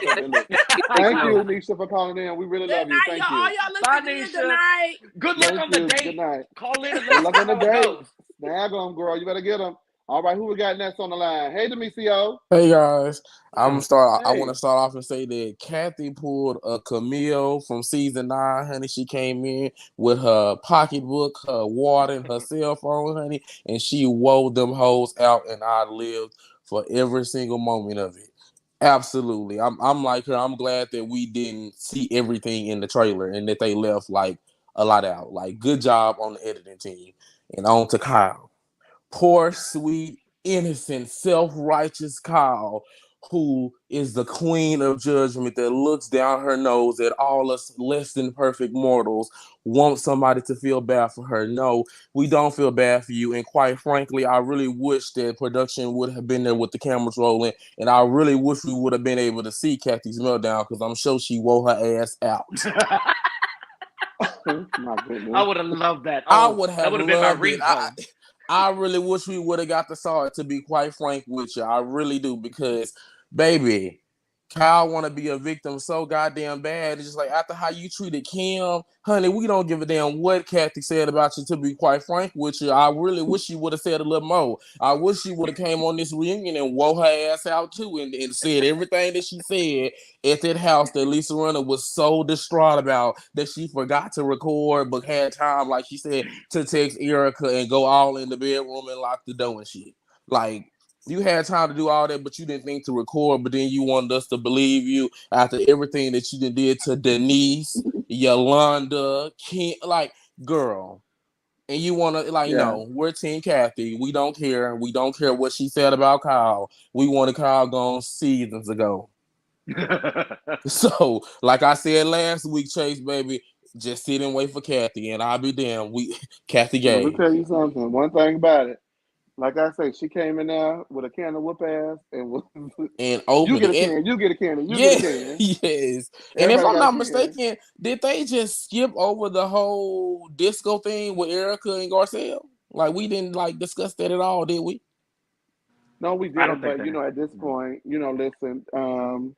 Thank you, Nisha, for calling in. We really love you. Thank you. All y'all listening. Good night. Good luck on the date. Good night. Call in and Good let luck us on know the how it date. goes. Snag them, girl. You better get them. All right, who we got next on the line? Hey, Demisio. Hey guys, I want Hey. to start off and say that Kathy pulled a Camille from season 9, honey. She came in with her pocketbook, her water, and her cell phone, honey, and she wore them hoes out, and I lived for every single moment of it. Absolutely, I'm like her. I'm glad that we didn't see everything in the trailer and that they left like a lot out. Like, good job on the editing team. And on to Kyle. Poor, sweet, innocent, self-righteous Kyle, who is the queen of judgment that looks down her nose at all us less than perfect mortals, want somebody to feel bad for her. No, we don't feel bad for you. And quite frankly, I really wish that production would have been there with the cameras rolling. And I really wish we would have been able to see Kathy's meltdown because I'm sure she wore her ass out. My goodness. I would have loved that. I would have that would have been my loved it. ringtone. I really wish we would have got the saw it, to be quite frank with you. I really do, because, baby, Kyle want to be a victim so goddamn bad. It's just like, after how you treated Kim, honey, we don't give a damn what Kathy said about you, to be quite frank with you. I really wish you would have said a little more. I wish she would have came on this reunion and wore her ass out too, and said everything that she said at that house that Lisa Rinna was so distraught about that she forgot to record, but had time, like she said, to text Erika and go all in the bedroom and lock the door and shit. Like, you had time to do all that, but you didn't think to record. But then you wanted us to believe you after everything that you did to Denise, Yolanda, Kim, like, girl. And you want to, like, no, we're Team Kathy. We don't care. We don't care what she said about Kyle. We wanted Kyle gone seasons ago. So, like I said last week, Chase, baby, just sit and wait for Kathy, and I'll be damned. Kathy Let me gave. tell you something. One thing about it. Like I say, she came in there with a can of whoop ass and And you open get a it. can, you get a can, you Yeah, get a can. yes. And if Everybody I'm got a not can. mistaken, did they just skip over the whole disco thing with Erika and Garcelle? Like, we didn't like discuss that at all, did we? No, we I don't didn't. think But they. at this point, listen,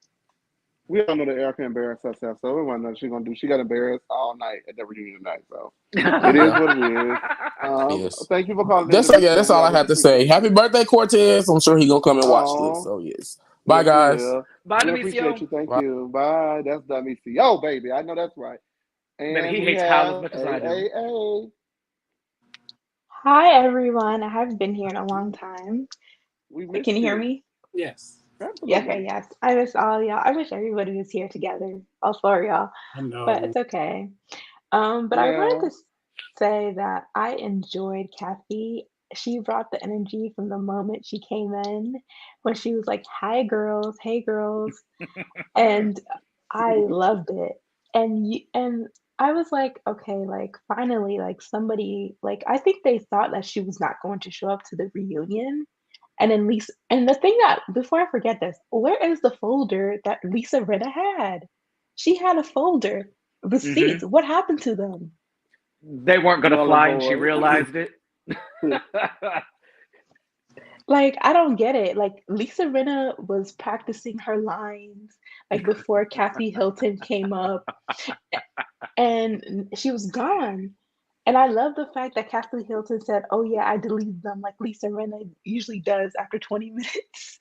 we all know that Erika embarrassed herself, so everyone knows she's gonna do. She got embarrassed all night at the reunion tonight. So it is Yeah. what it is. Yes. Thank you for calling in, That's Alicia. that's We all I always have to say. appreciate Happy you. birthday, Cortez. I'm sure he's gonna come and watch this. Oh, So yes. Bye, yes, he guys. will. Bye, We appreciate Demisio. you. Thank Bye. you. Bye. That's Demisio, baby. I know that's right. Baby, And he we hates Kyle as have much as I do. AAA. Hi everyone. I haven't been here in a long time. We missed Can you hear you. me? Yes. Yeah, okay, Absolutely. yes. I miss all y'all. I wish everybody was here together. All four of y'all. I But know. it's okay. But I wanted Yeah. to say that I enjoyed Kathy. She brought the energy from the moment she came in when she was like, "Hi girls, hey girls." And I loved it. And I was like, okay, like finally, like somebody, like I think they thought that she was not going to show up to the reunion. And then Lisa, and the thing that before I forget this, where is the folder that Lisa Rinna had? She had a folder, Hmm. receipts. What happened to them? They weren't gonna Null and fly, and she void. realized it. Like, I don't get it. Like, Lisa Rinna was practicing her lines, like before Kathy Hilton came up, and she was gone. And I love the fact that Kathy Hilton said, "Oh yeah, I deleted them," like Lisa Rinna usually does after 20 minutes.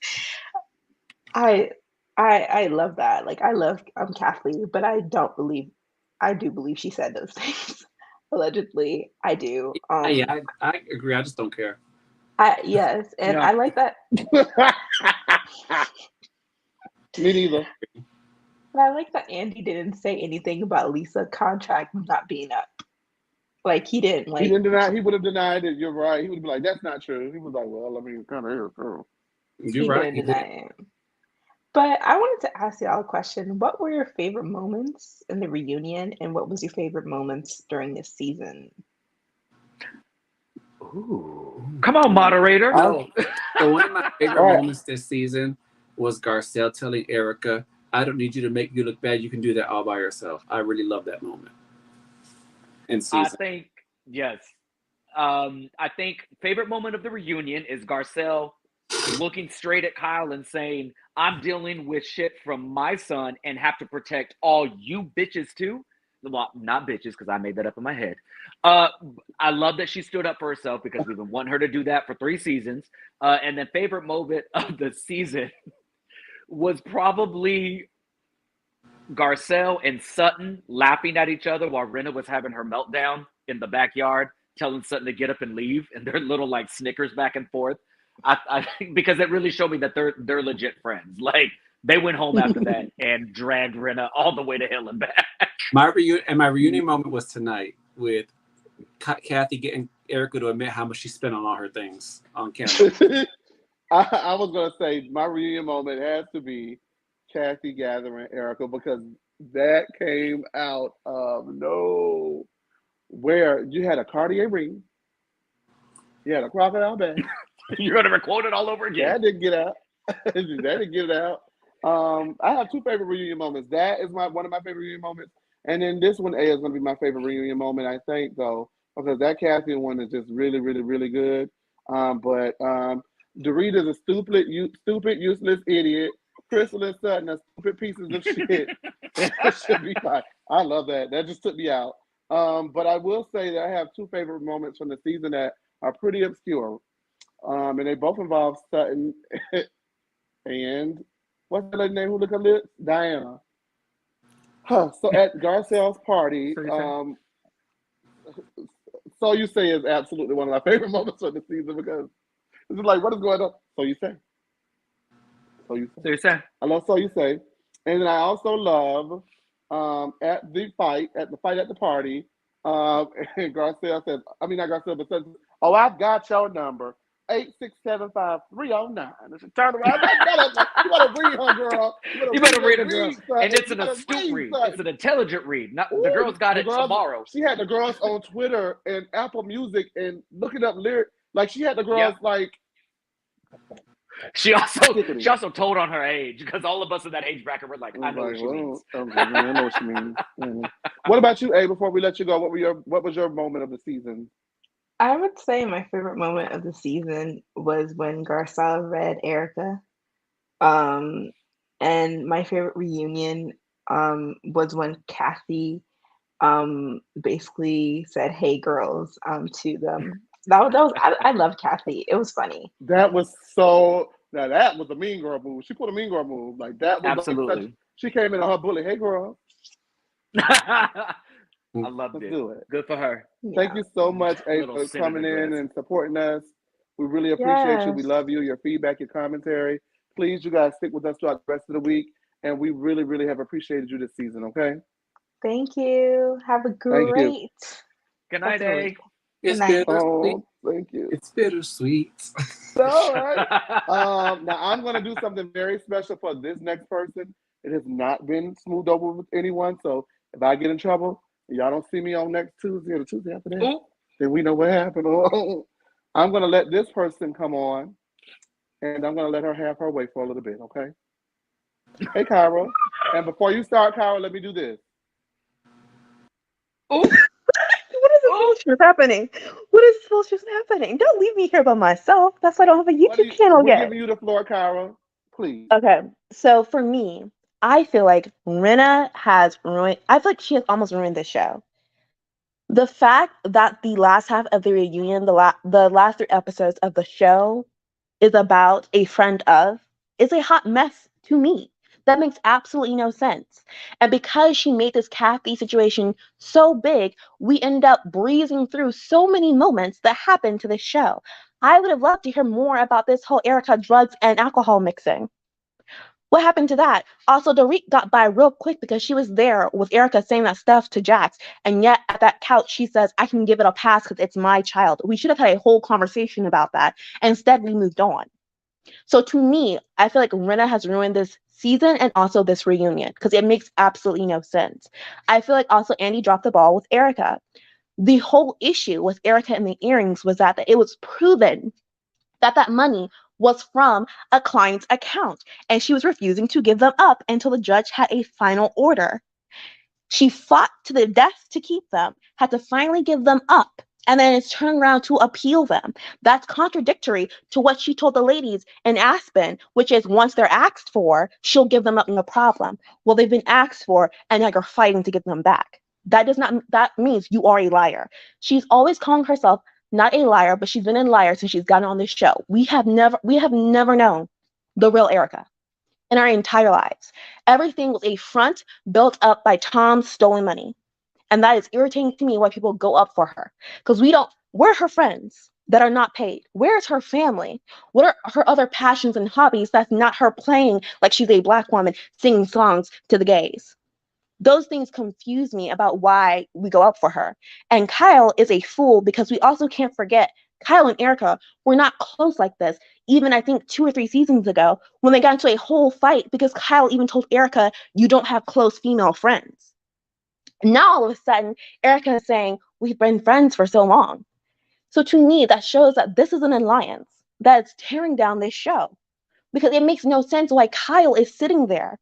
I I love that. Like I love Kathy, but I do believe she said those things. Allegedly, I do. Yeah, I agree. I just don't care. I yes, and Yeah. I like that. Me neither. But I like that Andy didn't say anything about Lisa contract not being up. Like he didn't He like didn't deny. He would have denied it. You're right. He would be like, "That's not true." He was like, "Well, I mean, it kind of is true." You're he right. didn't deny it. But I wanted to ask y'all a question. What were your favorite moments in the reunion, and what was your favorite moments during this season? Ooh. Come on, moderator. I, So one of my favorite all right. moments this season was Garcelle telling Erika, "I don't need you to make you look bad. You can do that all by yourself." I really love that moment in I season. think yes. I think favorite moment of the reunion is Garcelle looking straight at Kyle and saying, "I'm dealing with shit from my son and have to protect all you bitches too." Well, not bitches, because I made that up in my head. I love that she stood up for herself because we've been wanting her to do that for 3 seasons. And then favorite moment of the season was probably Garcelle and Sutton laughing at each other while Rinna was having her meltdown in the backyard, telling Sutton to get up and leave, and their little like snickers back and forth. I think because it really showed me that they're legit friends. Like they went home after that and dragged Rinna all the way to hell and back. My reunion moment was tonight with Kathy getting Erika to admit how much she spent on all her things on camera. I was gonna say my reunion moment has to be Kathy gathering Erika because that came out of nowhere. You had a Cartier ring, you had a crocodile bag. You're gonna quote it all over again. That didn't get out. That didn't get out. I have two favorite reunion moments. That is one of my favorite reunion moments, and then this one is gonna be my favorite reunion moment. I think though because that Kathy one is just really, really, really good. But Dorit is a stupid, useless idiot. Crystal and Sutton are stupid pieces of shit. That should be fine. I love that. That just took me out. But I will say that I have two favorite moments from the season that are pretty obscure. And they both involve Sutton and what's the lady name who look her lips? Diana. So at Garcelle's party, So You Say is absolutely one of my favorite moments of the season because it's just like, what is going on? So You Say. So You Say. So you say? I love So You Say. And then I also love at the fight at the party, and Garcelle says, I mean not Garcelle, but says, oh, I've got your number. 8675309. And she turned around. You better read her, girl. You better read her, girl. Son. And it's an astute read. It's an intelligent read. Not the girls got it tomorrow. She had the girls on Twitter and Apple Music and looking up lyrics. Like she had the girls like. She also told on her age because all of us in that age bracket were like, I know what she means. I know what she means. What about you, A? Before we let you go, what was your moment of the season? I would say my favorite moment of the season was when Garcelle read Erika. And my favorite reunion was when Kathy basically said, "Hey girls," to them. I loved Kathy. It was funny. That was so. Now that was a mean girl move. She put a mean girl move. Like that was absolutely. She came in on her bully. Hey girl. I loved it. Do it. Good for her. Thank you so much, A, for coming in and supporting us. We really appreciate you. We love you, your feedback, your commentary. Please, you guys stick with us throughout the rest of the week. And we really, really have appreciated you this season, okay? Thank you. Have a great. Good night, A. It's bittersweet. Oh, thank you. It's bittersweet. All right. Now, I'm going to do something very special for this next person. It has not been smoothed over with anyone. So if I get in trouble, y'all don't see me on next Tuesday or the Tuesday after that, then we know what happened. I'm going to let this person come on, and I'm going to let her have her way for a little bit, okay? Hey, Kyra. And before you start, Kyra, let me do this. What is this bullshit happening? What is this bullshit happening? Don't leave me here by myself. That's why I don't have a YouTube channel We're yet. giving you the floor, Kyra. Please. Okay, so for me, I feel like Rinna has ruined. I feel like she has almost ruined this show. The fact that the last half of the reunion, the last 3 episodes of the show, is about a friend of, is a hot mess to me. That makes absolutely no sense. And because she made this Kathy situation so big, we end up breezing through so many moments that happened to this show. I would have loved to hear more about this whole Erika drugs and alcohol mixing. What happened to that? Also, Dorit got by real quick because she was there with Erika saying that stuff to Jax. And yet at that couch, she says, I can give it a pass because it's my child. We should have had a whole conversation about that. Instead, we moved on. So to me, I feel like Rinna has ruined this season and also this reunion because it makes absolutely no sense. I feel like also Andy dropped the ball with Erika. The whole issue with Erika and the earrings was that it was proven that money was from a client's account, and she was refusing to give them up until the judge had a final order. She fought to the death to keep them, had to finally give them up, and then it's turned around to appeal them. That's contradictory to what she told the ladies in Aspen, which is once they're asked for, she'll give them up, no problem. Well, they've been asked for, and now you're fighting to get them back. That means you are a liar. She's always calling herself not a liar, but she's been a liar since she's gotten on this show. We have never known the real Erika in our entire lives. Everything was a front built up by Tom's stolen money. And that is irritating to me why people go up for her. Because we're her friends that are not paid. Where's her family? What are her other passions and hobbies that's not her playing like she's a Black woman singing songs to the gays? Those things confuse me about why we go up for her. And Kyle is a fool because we also can't forget Kyle and Erika were not close like this. Even I think 2 or 3 seasons ago when they got into a whole fight because Kyle even told Erika, you don't have close female friends. Now all of a sudden, Erika is saying, we've been friends for so long. So to me, that shows that this is an alliance that's tearing down this show because it makes no sense why Kyle is sitting there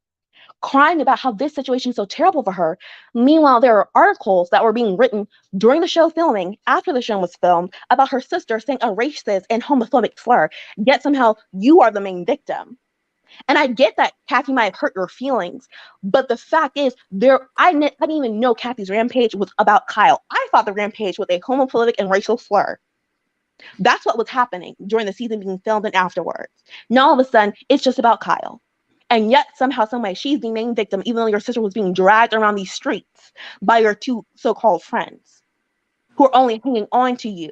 crying about how this situation is so terrible for her. Meanwhile, there are articles that were being written during the show filming, after the show was filmed, about her sister saying a racist and homophobic slur, yet somehow you are the main victim. And I get that Kathy might have hurt your feelings, but the fact is, I didn't even know Kathy's rampage was about Kyle. I thought the rampage was a homophobic and racial slur. That's what was happening during the season being filmed and afterwards. Now all of a sudden, it's just about Kyle. And yet, somehow, someway, she's the main victim, even though your sister was being dragged around these streets by your two so-called friends who are only hanging on to you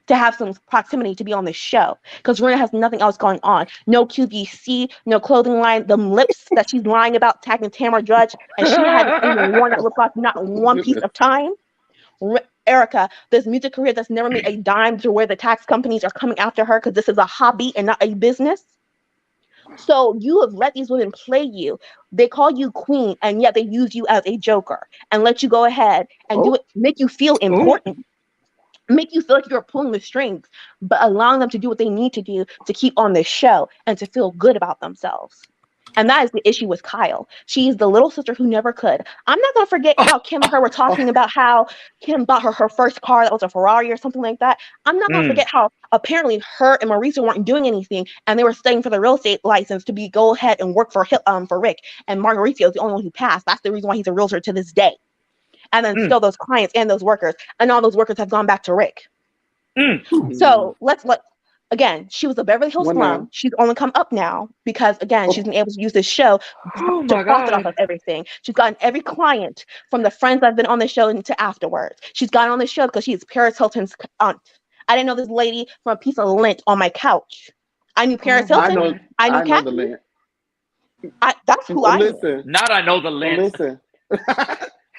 to have some proximity to be on the show. Because Rinna has nothing else going on. No QVC, no clothing line, the lips that she's lying about tagging Tamara Judge, and she hasn't even worn that lip gloss not one piece of time. Erika, this music career that's never made a dime, to where the tax companies are coming after her because this is a hobby and not a business. So you have let these women play you. They call you queen, and yet they use you as a joker and let you go ahead and do it, make you feel important, make you feel like you're pulling the strings, but allowing them to do what they need to do to keep on this show and to feel good about themselves. And that is the issue with Kyle. She's the little sister who never could. I'm not going to forget how Kim and her were talking about how Kim bought her first car that was a Ferrari or something like that. I'm not going to forget how apparently her and Marisa weren't doing anything, and they were studying for the real estate license to go ahead and work for Rick. And Mauricio is the only one who passed. That's the reason why he's a realtor to this day. And then still those clients and those workers, and all those workers have gone back to Rick. So again, she was a Beverly Hills slum. She's only come up now because, again, she's been able to use this show to profit off of everything. She's gotten every client from the friends that have been on the show into afterwards. She's gotten on the show because she's Paris Hilton's aunt. I didn't know this lady from a piece of lint on my couch. I knew Paris Hilton. I knew Kathy. That's who I knew. Not I know the lint.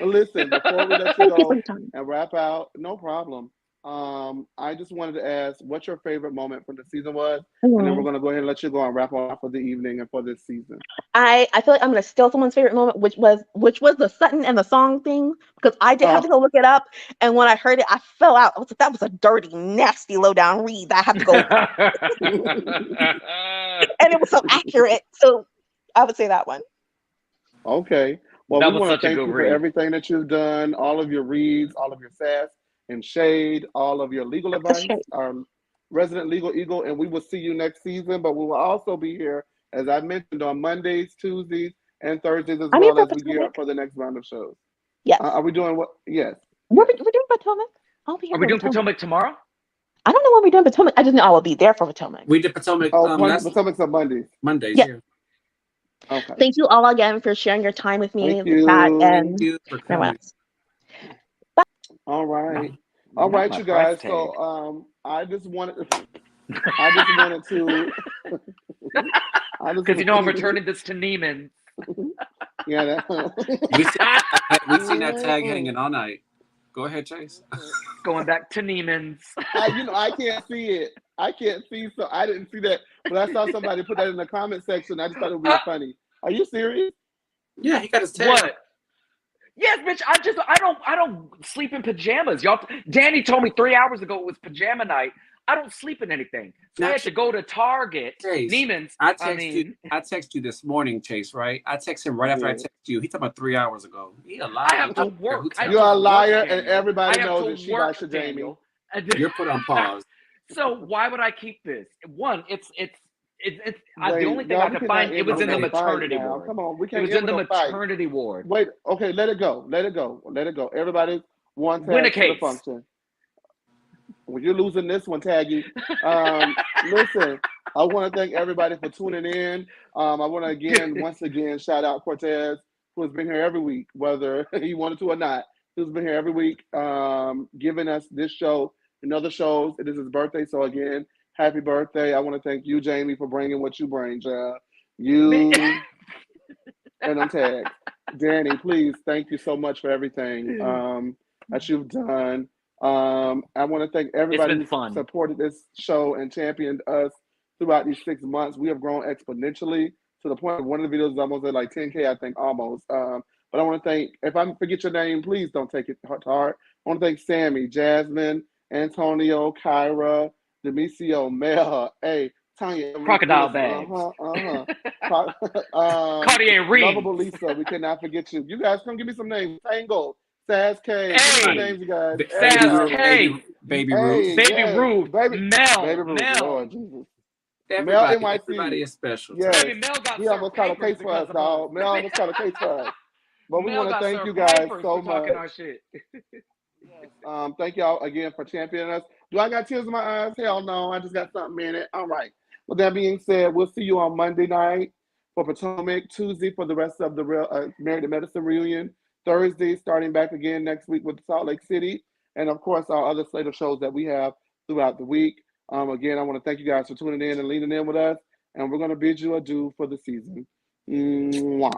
Listen, before we let you go and wrap out, no problem. I just wanted to ask what your favorite moment from the season was, and then we're going to go ahead and let you go and wrap up for the evening and for this season. I feel like I'm going to steal someone's favorite moment, which was the Sutton and the song thing, because I did have to go look it up, and when I heard it, I fell out. That was a dirty, nasty, low down read that I have to go, and it was so accurate. So I would say that one. Okay. Well, we want to thank you for everything that you've done, all of your reads, all of your sass and shade, all of your legal advice, our resident legal eagle, and we will see you next season. But we will also be here, as I mentioned, on Mondays, Tuesdays, and Thursdays as well as we gear up for the next round of shows. Yes. Are we doing what? Yes. We're doing Potomac. I'll be here. Are we doing Potomac tomorrow? I don't know when we're doing Potomac. I just know I will be there for Potomac. We did Potomac. Potomac's on Mondays. Mondays, yeah. Okay. Thank you all again for sharing your time with me. Thank you. Thank you for coming. All right. All right, you guys. So I just wanted to because you know I'm returning this to Neiman. Yeah, we've seen that tag hanging all night. Go ahead, Chase. Going back to Neiman's. I can't see it. I can't see, so I didn't see that. But I saw somebody put that in the comment section. I just thought it would be funny. Are you serious? Yeah, he got his tag. What? Yes, bitch. I don't sleep in pajamas. Y'all. Danny told me 3 hours ago it was pajama night. I don't sleep in anything. So I had to go to Target. Chase, Neiman's. I text you this morning, Chase, right? I text him right after I text you. He talked about 3 hours ago. He a liar. I have to work. You're a liar, and everybody knows that she got to Jamie. You're put on pause. So why would I keep this? One, it's the only thing I could find. It was in the maternity ward. Come on, we can't. It was in the maternity ward. Wait, okay, let it go. Everybody one tag to the function. Well, you're losing this one, Taggy. Listen, I want to thank everybody for tuning in. I want to once again shout out Cortez, who has been here every week, whether he wanted to or not. Who's been here every week, giving us this show and other shows. It is his birthday, so again, happy birthday. I want to thank you, Jamie, for bringing what you bring, child. You and I'm tagged. Danny, please, thank you so much for everything that you've done. I want to thank everybody who supported this show and championed us throughout these 6 months. We have grown exponentially to the point of one of the videos is almost at like 10K, I think, almost. But I want to thank, if I forget your name, please don't take it to heart. I want to thank Sammy, Jasmine, Antonio, Kyra, Demisio, Mel, Tanya. Crocodile Yes, bags. Cartier Cartier rings. Lovable Lisa. We cannot forget you. You guys come give me some names. Tango. Saz K. Give me some Hey, names, you guys. Saz K. Baby Hey, Ruth. Baby yes. Ruth. Baby Mel. Ruth. Mel. Lord Jesus. Everybody, Mel NYC. everybody is special. Yes. Baby, Mel got He almost served caught a papers case for us, because of dog. us. Mel almost caught a case for us. But we Mel want to got thank served you guys papers so for talking much. our shit. Yes. Thank y'all again for championing us. Do I got tears in my eyes? Hell no. I just got something in it. All right. With that being said, we'll see you on Monday night for Potomac, Tuesday for the rest of the real Married to Medicine reunion, Thursday starting back again next week with Salt Lake City, and of course our other slate of shows that we have throughout the week. Again, I want to thank you guys for tuning in and leaning in with us, and we're going to bid you adieu for the season. Mwah.